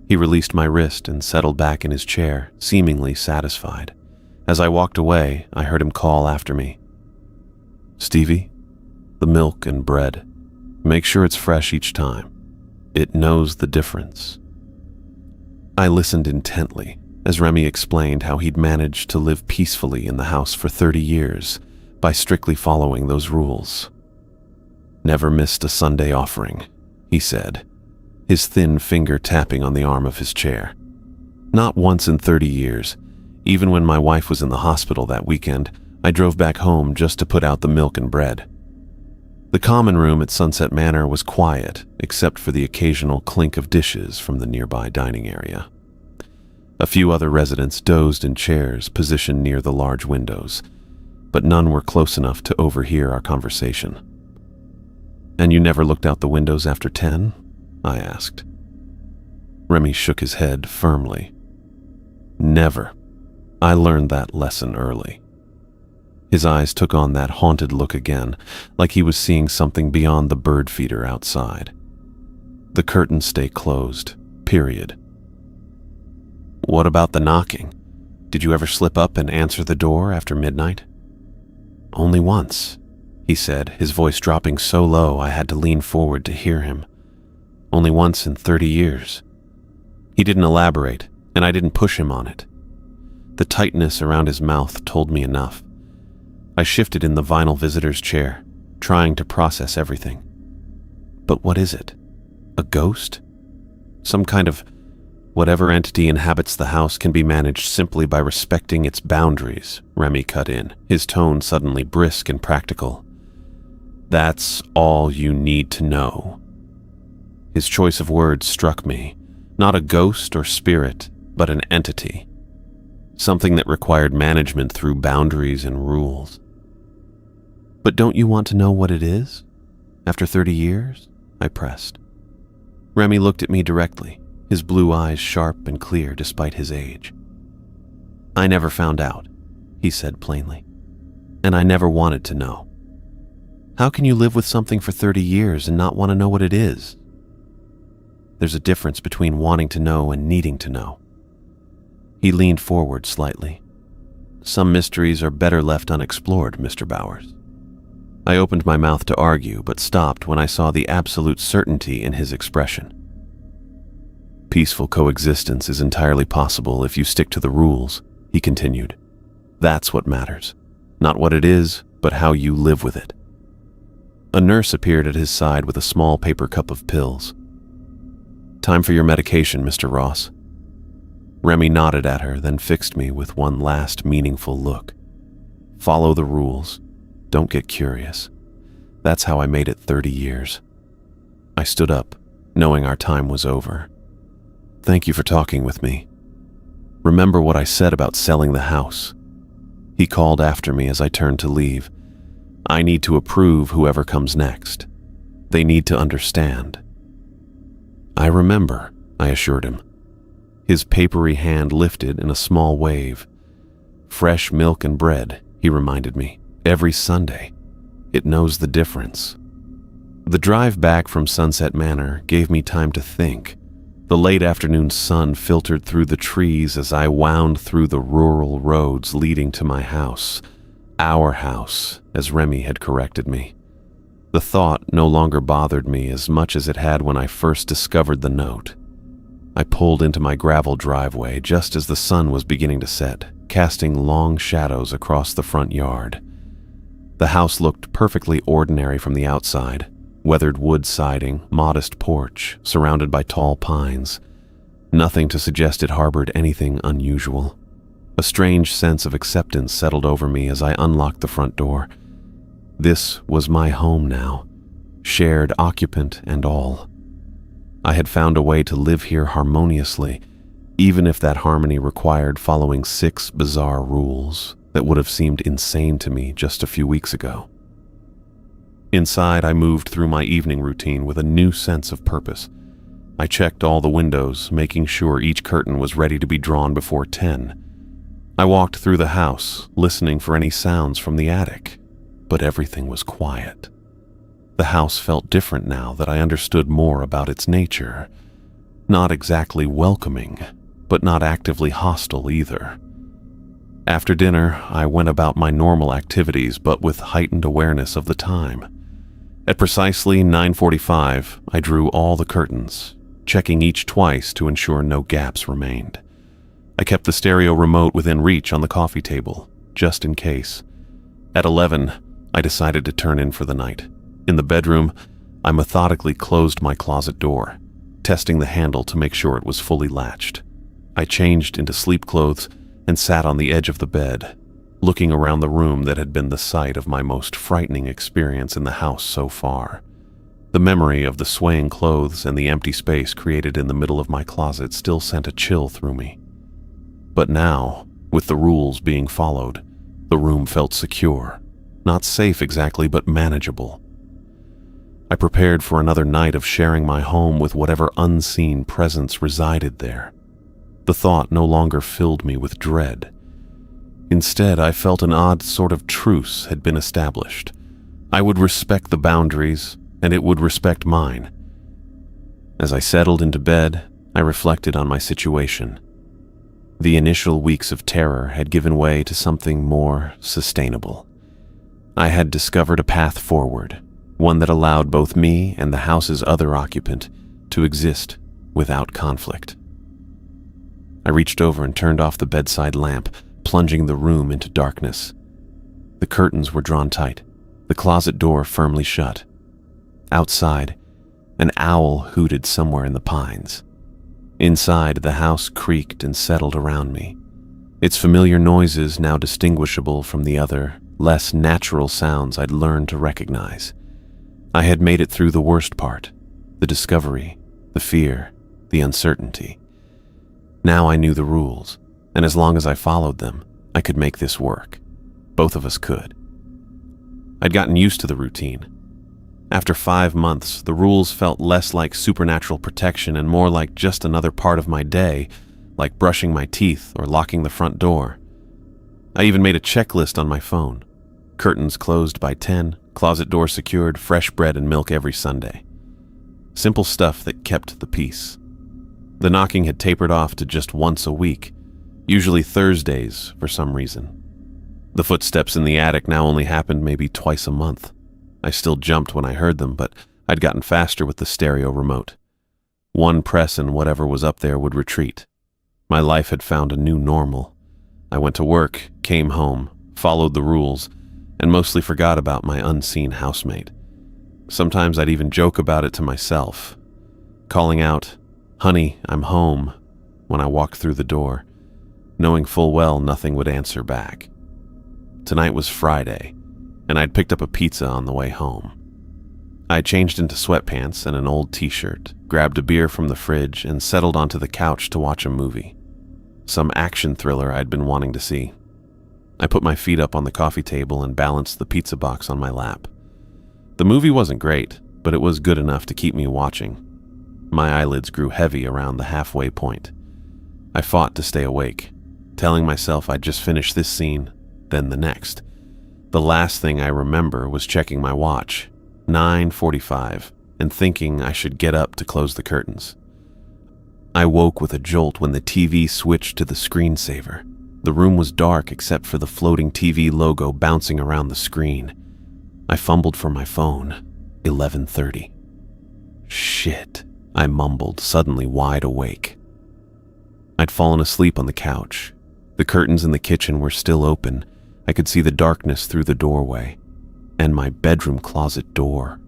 A: He released my wrist and settled back in his chair, seemingly satisfied. As I walked away, I heard him call after me. "Stevie, the milk and bread. Make sure it's fresh each time. It knows the difference." I listened intently as Remy explained how he'd managed to live peacefully in the house for 30 years by strictly following those rules. "Never missed a Sunday offering," he said, his thin finger tapping on the arm of his chair. "Not once in 30 years. Even when my wife was in the hospital that weekend, I drove back home just to put out the milk and bread." The common room at Sunset Manor was quiet, except for the occasional clink of dishes from the nearby dining area. A few other residents dozed in chairs positioned near the large windows, but none were close enough to overhear our conversation. "And you never looked out the windows after 10? I asked. Remy shook his head firmly. "Never. I learned that lesson early." His eyes took on that haunted look again, like he was seeing something beyond the bird feeder outside. "The curtains stay closed, period." "What about the knocking? Did you ever slip up and answer the door after midnight?" "Only once," he said, his voice dropping so low I had to lean forward to hear him. "Only once in 30 years. He didn't elaborate, and I didn't push him on it. The tightness around his mouth told me enough. I shifted in the vinyl visitor's chair, trying to process everything. But what is it? A ghost? Some kind of whatever entity inhabits the house can be managed simply by respecting its boundaries, Remy cut in, his tone suddenly brisk and practical. That's all you need to know. His choice of words struck me. Not a ghost or spirit, but an entity. Something that required management through boundaries and rules. "But don't you want to know what it is? After 30 years? I pressed. Remy looked at me directly, his blue eyes sharp and clear despite his age. "I never found out," he said plainly. "And I never wanted to know." "How can you live with something for 30 years and not want to know what it is?" "There's a difference between wanting to know and needing to know," He leaned forward slightly. "Some mysteries are better left unexplored, Mr. Bowers." I opened my mouth to argue, but stopped when I saw the absolute certainty in his expression. "Peaceful coexistence is entirely possible if you stick to the rules," he continued. "That's what matters. Not what it is, but how you live with it." A nurse appeared at his side with a small paper cup of pills. "Time for your medication, Mr. Ross." Remy nodded at her, then fixed me with one last meaningful look. "Follow the rules. Don't get curious. That's how I made it 30 years. I stood up, knowing our time was over. "Thank you for talking with me. Remember what I said about selling the house." He called after me as I turned to leave. "I need to approve whoever comes next. They need to understand." "I remember," I assured him. His papery hand lifted in a small wave. "Fresh milk and bread," he reminded me. "Every Sunday. It knows the difference." The drive back from Sunset Manor gave me time to think. The late afternoon sun filtered through the trees as I wound through the rural roads leading to my house. Our house, as Remy had corrected me. The thought no longer bothered me as much as it had when I first discovered the note. I pulled into my gravel driveway just as the sun was beginning to set, casting long shadows across the front yard. The house looked perfectly ordinary from the outside. Weathered wood siding, modest porch, surrounded by tall pines. Nothing to suggest it harbored anything unusual. A strange sense of acceptance settled over me as I unlocked the front door. This was my home now, shared occupant and all. I had found a way to live here harmoniously, even if that harmony required following 6 bizarre rules that would have seemed insane to me just a few weeks ago. Inside, I moved through my evening routine with a new sense of purpose. I checked all the windows, making sure each curtain was ready to be drawn before 10. I walked through the house, listening for any sounds from the attic, but everything was quiet. The house felt different now that I understood more about its nature. Not exactly welcoming, but not actively hostile either. After dinner, I went about my normal activities, but with heightened awareness of the time. At precisely 9:45, I drew all the curtains, checking each twice to ensure no gaps remained. I kept the stereo remote within reach on the coffee table, just in case. At 11, I decided to turn in for the night. In the bedroom, I methodically closed my closet door, testing the handle to make sure it was fully latched. I changed into sleep clothes and sat on the edge of the bed, looking around the room that had been the site of my most frightening experience in the house so far. The memory of the swaying clothes and the empty space created in the middle of my closet still sent a chill through me. But now, with the rules being followed, the room felt secure. Not safe exactly, but manageable. I prepared for another night of sharing my home with whatever unseen presence resided there. The thought no longer filled me with dread. Instead, I felt an odd sort of truce had been established. I would respect the boundaries, and it would respect mine. As I settled into bed, I reflected on my situation. The initial weeks of terror had given way to something more sustainable. I had discovered a path forward, one that allowed both me and the house's other occupant to exist without conflict. I reached over and turned off the bedside lamp, plunging the room into darkness. The curtains were drawn tight, the closet door firmly shut. Outside, an owl hooted somewhere in the pines. Inside, the house creaked and settled around me, its familiar noises now distinguishable from the other, less natural sounds I'd learned to recognize. I had made it through the worst part, the discovery, the fear, the uncertainty. Now I knew the rules, and as long as I followed them, I could make this work. Both of us could. I'd gotten used to the routine. After 5 months, the rules felt less like supernatural protection and more like just another part of my day, like brushing my teeth or locking the front door. I even made a checklist on my phone. Curtains closed by 10, closet door secured, fresh bread and milk every Sunday. Simple stuff that kept the peace. The knocking had tapered off to just once a week, usually Thursdays for some reason. The footsteps in the attic now only happened maybe twice a month. I still jumped when I heard them, but I'd gotten faster with the stereo remote. One press and whatever was up there would retreat. My life had found a new normal. I went to work, came home, followed the rules, and mostly forgot about my unseen housemate. Sometimes I'd even joke about it to myself, calling out, "Honey, I'm home," when I walked through the door, knowing full well nothing would answer back. Tonight was Friday, and I'd picked up a pizza on the way home. I changed into sweatpants and an old t-shirt, grabbed a beer from the fridge, and settled onto the couch to watch a movie. Some action thriller I'd been wanting to see. I put my feet up on the coffee table and balanced the pizza box on my lap. The movie wasn't great, but it was good enough to keep me watching. My eyelids grew heavy around the halfway point. I fought to stay awake, telling myself I'd just finish this scene, then the next. The last thing I remember was checking my watch, 9:45, and thinking I should get up to close the curtains. I woke with a jolt when the TV switched to the screensaver. The room was dark except for the floating TV logo bouncing around the screen. I fumbled for my phone. 11:30. Shit, I mumbled, suddenly wide awake. I'd fallen asleep on the couch. The curtains in the kitchen were still open. I could see the darkness through the doorway, and my bedroom closet door.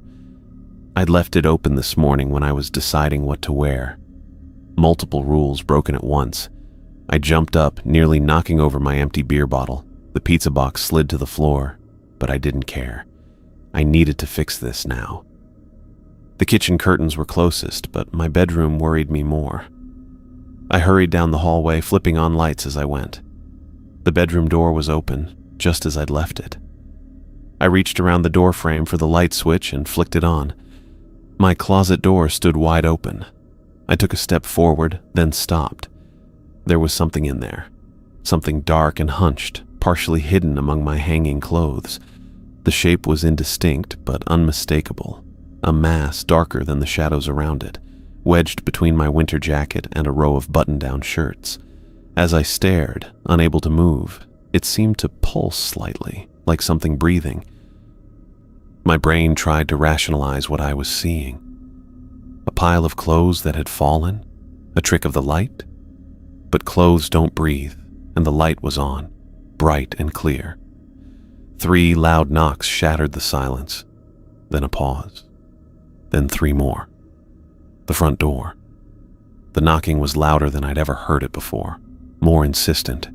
A: I'd left it open this morning when I was deciding what to wear. Multiple rules broken at once. I jumped up, nearly knocking over my empty beer bottle. The pizza box slid to the floor, but I didn't care. I needed to fix this now. The kitchen curtains were closest, but my bedroom worried me more. I hurried down the hallway, flipping on lights as I went. The bedroom door was open, just as I'd left it. I reached around the door frame for the light switch and flicked it on. My closet door stood wide open. I took a step forward, then stopped. There was something in there. Something dark and hunched, partially hidden among my hanging clothes. The shape was indistinct, but unmistakable. A mass darker than the shadows around it, wedged between my winter jacket and a row of button-down shirts. As I stared, unable to move, it seemed to pulse slightly, like something breathing. My brain tried to rationalize what I was seeing. A pile of clothes that had fallen? A trick of the light? But clothes don't breathe, and the light was on, bright and clear. 3 loud knocks shattered the silence, then a pause, then 3 more. The front door. The knocking was louder than I'd ever heard it before, more insistent.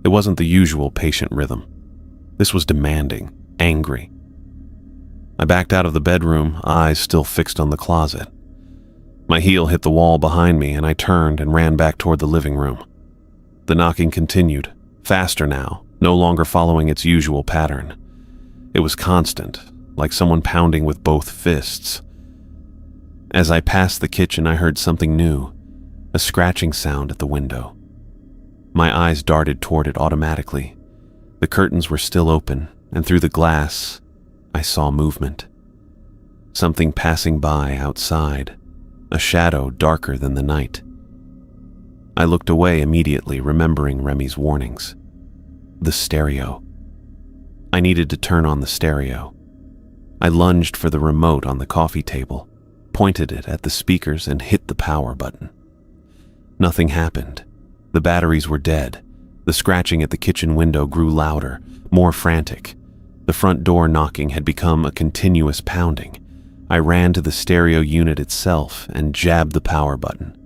A: It wasn't the usual patient rhythm. This was demanding, angry. I backed out of the bedroom, eyes still fixed on the closet. My heel hit the wall behind me, and I turned and ran back toward the living room. The knocking continued, faster now, no longer following its usual pattern. It was constant, like someone pounding with both fists. As I passed the kitchen, I heard something new, a scratching sound at the window. My eyes darted toward it automatically. The curtains were still open, and through the glass, I saw movement. Something passing by outside, a shadow darker than the night. I looked away immediately, remembering Remy's warnings. The stereo. I needed to turn on the stereo. I lunged for the remote on the coffee table, pointed it at the speakers, and hit the power button. Nothing happened. The batteries were dead. The scratching at the kitchen window grew louder, more frantic. The front door knocking had become a continuous pounding. I ran to the stereo unit itself and jabbed the power button.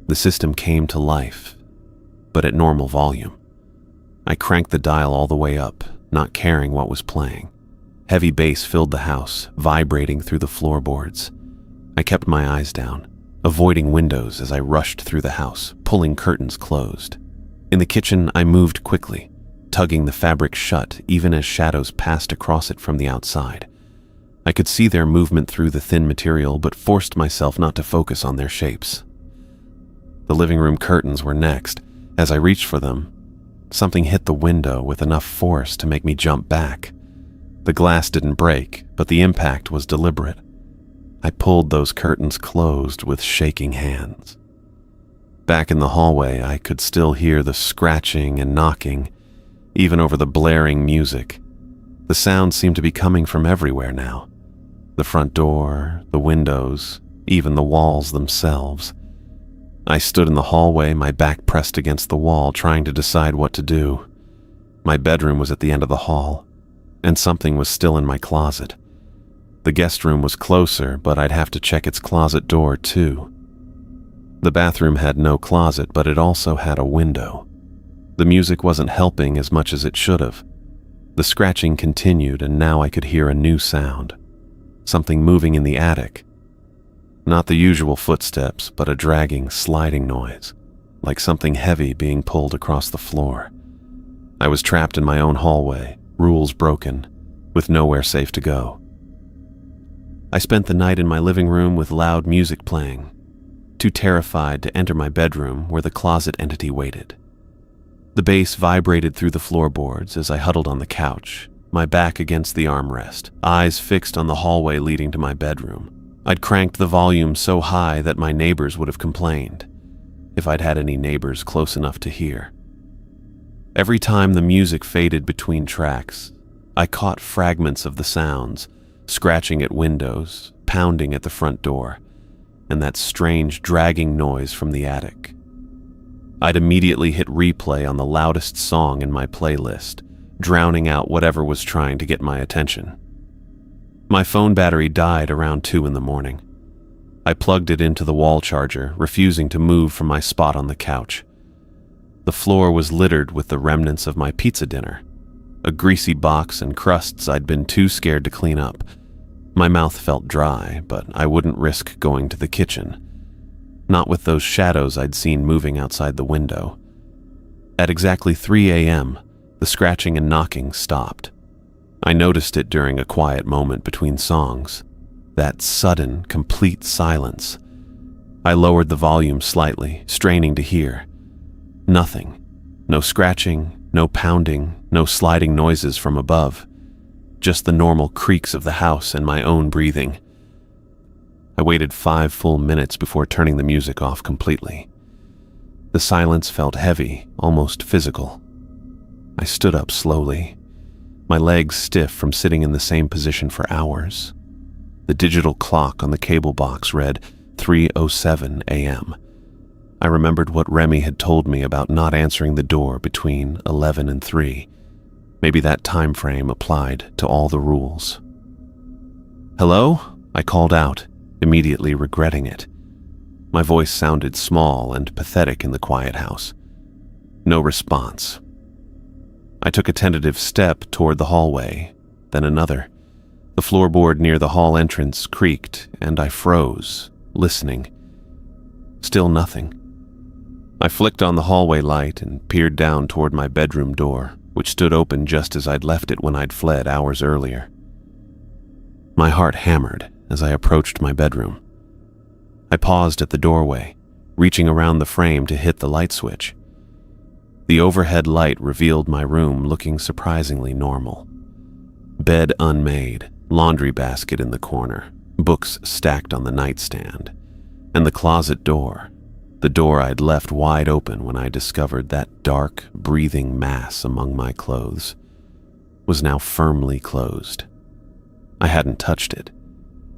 A: The system came to life, but at normal volume. I cranked the dial all the way up, not caring what was playing. Heavy bass filled the house, vibrating through the floorboards. I kept my eyes down, avoiding windows as I rushed through the house, pulling curtains closed. In the kitchen, I moved quickly, tugging the fabric shut even as shadows passed across it from the outside. I could see their movement through the thin material, but forced myself not to focus on their shapes. The living room curtains were next. As I reached for them, something hit the window with enough force to make me jump back. The glass didn't break, but the impact was deliberate. I pulled those curtains closed with shaking hands. Back in the hallway, I could still hear the scratching and knocking, even over the blaring music. The sound seemed to be coming from everywhere now. The front door, the windows, even the walls themselves. I stood in the hallway, my back pressed against the wall, trying to decide what to do. My bedroom was at the end of the hall, and something was still in my closet. The guest room was closer, but I'd have to check its closet door too. The bathroom had no closet, but it also had a window. The music wasn't helping as much as it should have. The scratching continued, and now I could hear a new sound. Something moving in the attic. Not the usual footsteps, but a dragging, sliding noise, like something heavy being pulled across the floor. I was trapped in my own hallway, rules broken, with nowhere safe to go. I spent the night in my living room with loud music playing, too terrified to enter my bedroom where the closet entity waited. The bass vibrated through the floorboards as I huddled on the couch, my back against the armrest, eyes fixed on the hallway leading to my bedroom. I'd cranked the volume so high that my neighbors would have complained, if I'd had any neighbors close enough to hear. Every time the music faded between tracks, I caught fragments of the sounds, scratching at windows, pounding at the front door, and that strange dragging noise from the attic. I'd immediately hit replay on the loudest song in my playlist, drowning out whatever was trying to get my attention. My phone battery died around 2 in the morning. I plugged it into the wall charger, refusing to move from my spot on the couch. The floor was littered with the remnants of my pizza dinner, a greasy box and crusts I'd been too scared to clean up. My mouth felt dry, but I wouldn't risk going to the kitchen. Not with those shadows I'd seen moving outside the window. At exactly 3 a.m., the scratching and knocking stopped. I noticed it during a quiet moment between songs. That sudden, complete silence. I lowered the volume slightly, straining to hear. Nothing. No scratching, no pounding, no sliding noises from above. Just the normal creaks of the house and my own breathing. I waited 5 full minutes before turning the music off completely. The silence felt heavy, almost physical. I stood up slowly, my legs stiff from sitting in the same position for hours. The digital clock on the cable box read 3:07 a.m. I remembered what Remy had told me about not answering the door between 11 and 3. Maybe that time frame applied to all the rules. "Hello?" I called out, immediately regretting it. My voice sounded small and pathetic in the quiet house. No response. I took a tentative step toward the hallway, then another. The floorboard near the hall entrance creaked, and I froze, listening. Still nothing. I flicked on the hallway light and peered down toward my bedroom door, which stood open just as I'd left it when I'd fled hours earlier. My heart hammered as I approached my bedroom. I paused at the doorway, reaching around the frame to hit the light switch. The overhead light revealed my room looking surprisingly normal. Bed unmade, laundry basket in the corner, books stacked on the nightstand, and the closet door, the door I'd left wide open when I discovered that dark, breathing mass among my clothes, was now firmly closed. I hadn't touched it.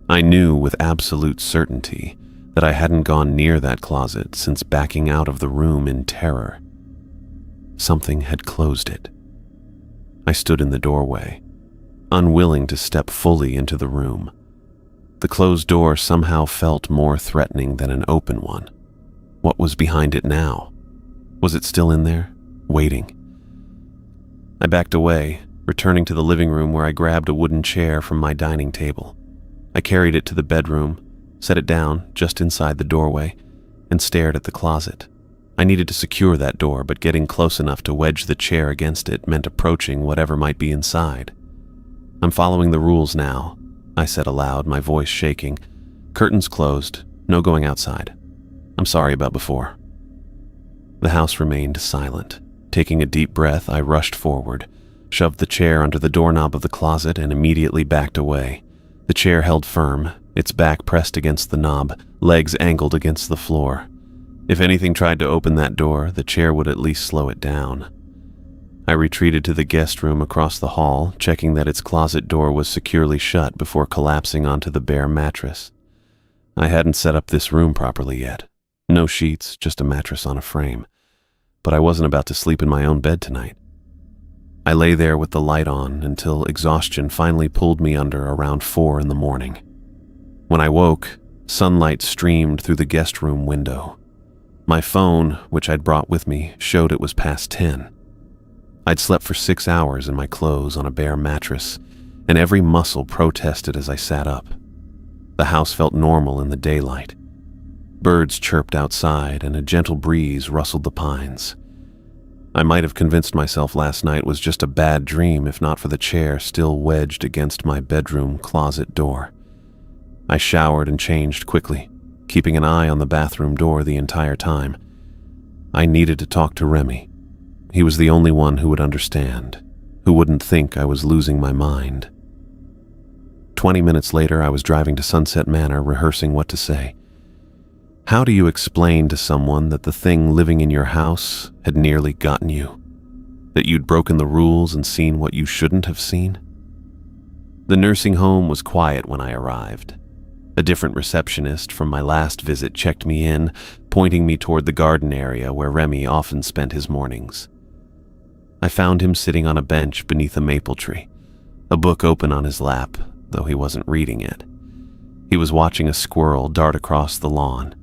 A: I knew with absolute certainty that I hadn't gone near that closet since backing out of the room in terror. Something had closed it. I stood in the doorway, unwilling to step fully into the room. The closed door somehow felt more threatening than an open one. What was behind it now? Was it still in there, waiting? I backed away, returning to the living room where I grabbed a wooden chair from my dining table. I carried it to the bedroom, set it down just inside the doorway, and stared at the closet. I needed to secure that door, but getting close enough to wedge the chair against it meant approaching whatever might be inside. "I'm following the rules now," I said aloud, my voice shaking. "Curtains closed, no going outside. I'm sorry about before." The house remained silent. Taking a deep breath, I rushed forward, shoved the chair under the doorknob of the closet, and immediately backed away. The chair held firm, its back pressed against the knob, legs angled against the floor. If anything tried to open that door, the chair would at least slow it down. I retreated to the guest room across the hall, checking that its closet door was securely shut before collapsing onto the bare mattress. I hadn't set up this room properly yet. No sheets, just a mattress on a frame. But I wasn't about to sleep in my own bed tonight. I lay there with the light on until exhaustion finally pulled me under around 4 in the morning. When I woke, sunlight streamed through the guest room window. My phone, which I'd brought with me, showed it was past 10. I'd slept for 6 hours in my clothes on a bare mattress, and every muscle protested as I sat up. The house felt normal in the daylight. Birds chirped outside, and a gentle breeze rustled the pines. I might have convinced myself last night was just a bad dream if not for the chair still wedged against my bedroom closet door. I showered and changed quickly, keeping an eye on the bathroom door the entire time. I needed to talk to Remy. He was the only one who would understand, who wouldn't think I was losing my mind. 20 minutes later, I was driving to Sunset Manor, rehearsing what to say. How do you explain to someone that the thing living in your house had nearly gotten you? That you'd broken the rules and seen what you shouldn't have seen? The nursing home was quiet when I arrived. A different receptionist from my last visit checked me in, pointing me toward the garden area where Remy often spent his mornings. I found him sitting on a bench beneath a maple tree, a book open on his lap, though he wasn't reading it. He was watching a squirrel dart across the lawn.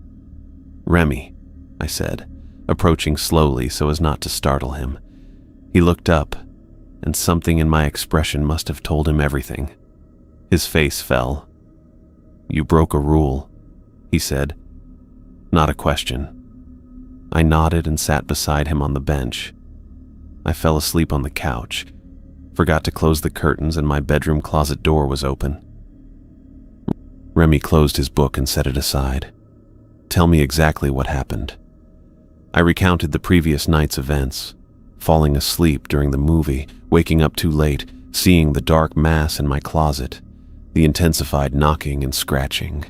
A: "Remy," I said, approaching slowly so as not to startle him. He looked up, and something in my expression must have told him everything. His face fell. "You broke a rule," he said. Not a question. I nodded and sat beside him on the bench. I fell asleep on the couch, forgot to close the curtains, and my bedroom closet door was open. Remy closed his book and set it aside. "Tell me exactly what happened." I recounted the previous night's events, falling asleep during the movie, waking up too late, seeing the dark mass in my closet, the intensified knocking and scratching,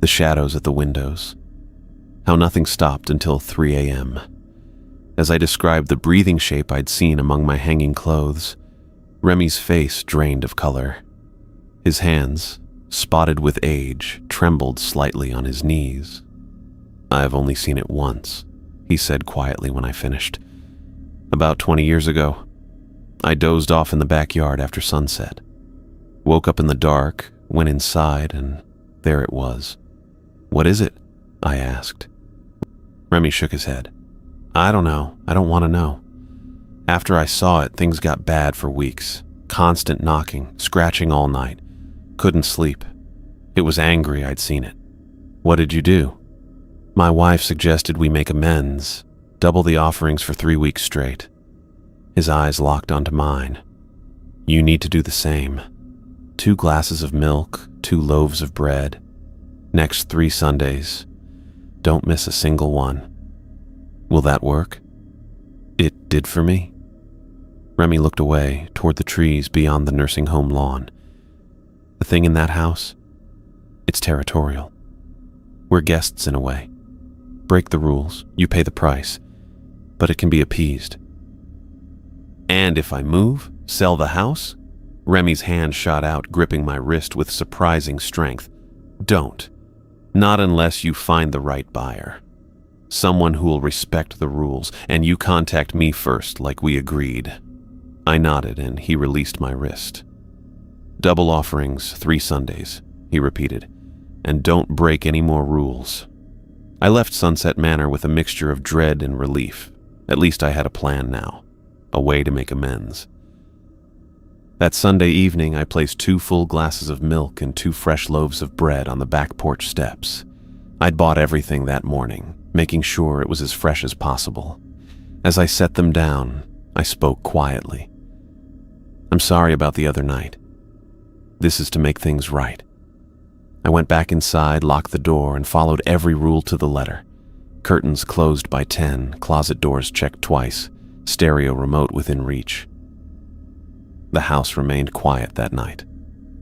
A: the shadows at the windows, how nothing stopped until 3 a.m. As I described the breathing shape I'd seen among my hanging clothes, Remy's face drained of color. His hands, spotted with age, trembled slightly on his knees. "I've only seen it once," he said quietly when I finished. "About 20 years ago. I dozed off in the backyard after sunset. Woke up in the dark, went inside, and there it was." "What is it?" I asked. Remy shook his head. "I don't know. I don't want to know. After I saw it, things got bad for weeks. Constant knocking, scratching all night. Couldn't sleep. It was angry I'd seen it." "What did you do?" "My wife suggested we make amends, double the offerings for 3 weeks straight." His eyes locked onto mine. "You need to do the same. 2 glasses of milk, 2 loaves of bread. Next 3 Sundays. Don't miss a single one. Will that work?" "It did for me." Remy looked away toward the trees beyond the nursing home lawn. "The thing in that house? It's territorial. We're guests in a way. Break the rules, you pay the price, but it can be appeased." "And if I move, sell the house?" Remy's hand shot out, gripping my wrist with surprising strength. "Don't. Not unless you find the right buyer. Someone who will respect the rules, and you contact me first like we agreed." I nodded, and he released my wrist. "Double offerings, 3 Sundays, he repeated, "and don't break any more rules." I left Sunset Manor with a mixture of dread and relief. At least I had a plan now, a way to make amends. That Sunday evening, I placed 2 full glasses of milk and 2 fresh loaves of bread on the back porch steps. I'd bought everything that morning, making sure it was as fresh as possible. As I set them down, I spoke quietly. "I'm sorry about the other night. This is to make things right." I went back inside, locked the door, and followed every rule to the letter. Curtains closed by 10, closet doors checked twice, stereo remote within reach. The house remained quiet that night.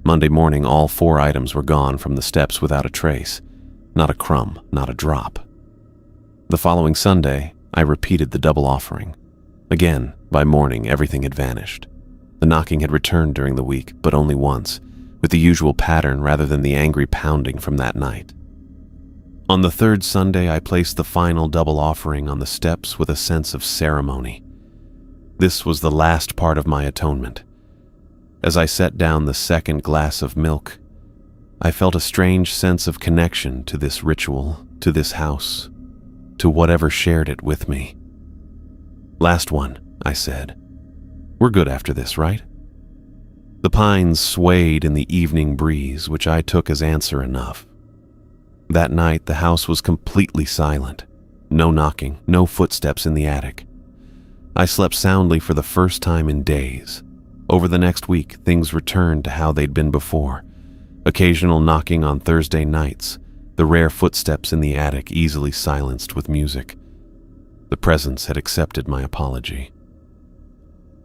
A: Monday morning, all 4 items were gone from the steps without a trace. Not a crumb, not a drop. The following Sunday, I repeated the double offering. Again, by morning, everything had vanished. The knocking had returned during the week, but only once, with the usual pattern rather than the angry pounding from that night. On the third Sunday, I placed the final double offering on the steps with a sense of ceremony. This was the last part of my atonement. As I set down the second glass of milk, I felt a strange sense of connection to this ritual, to this house, to whatever shared it with me. "Last one," I said. "We're good after this, right?" The pines swayed in the evening breeze, which I took as answer enough. That night, the house was completely silent. No knocking, no footsteps in the attic. I slept soundly for the first time in days. Over the next week, things returned to how they'd been before. Occasional knocking on Thursday nights, the rare footsteps in the attic easily silenced with music. The presence had accepted my apology.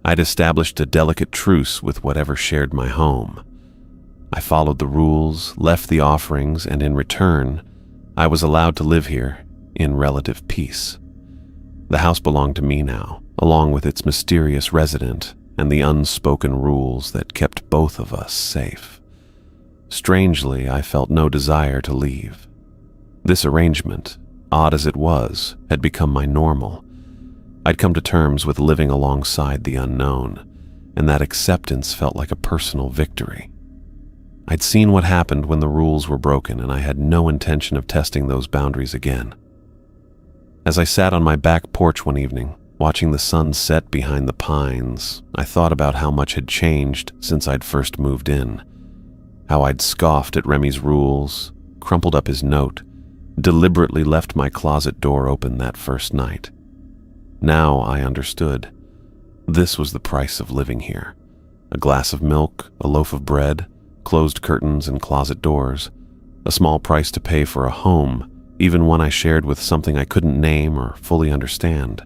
A: I'd established a delicate truce with whatever shared my home. I followed the rules, left the offerings, and in return, I was allowed to live here in relative peace. The house belonged to me now, along with its mysterious resident and the unspoken rules that kept both of us safe. Strangely, I felt no desire to leave. This arrangement, odd as it was, had become my normal. I'd come to terms with living alongside the unknown, and that acceptance felt like a personal victory. I'd seen what happened when the rules were broken, and I had no intention of testing those boundaries again. As I sat on my back porch one evening, watching the sun set behind the pines, I thought about how much had changed since I'd first moved in. How I'd scoffed at Remy's rules, crumpled up his note, deliberately left my closet door open that first night. Now I understood. This was the price of living here. A glass of milk, a loaf of bread, closed curtains and closet doors. A small price to pay for a home, even one I shared with something I couldn't name or fully understand.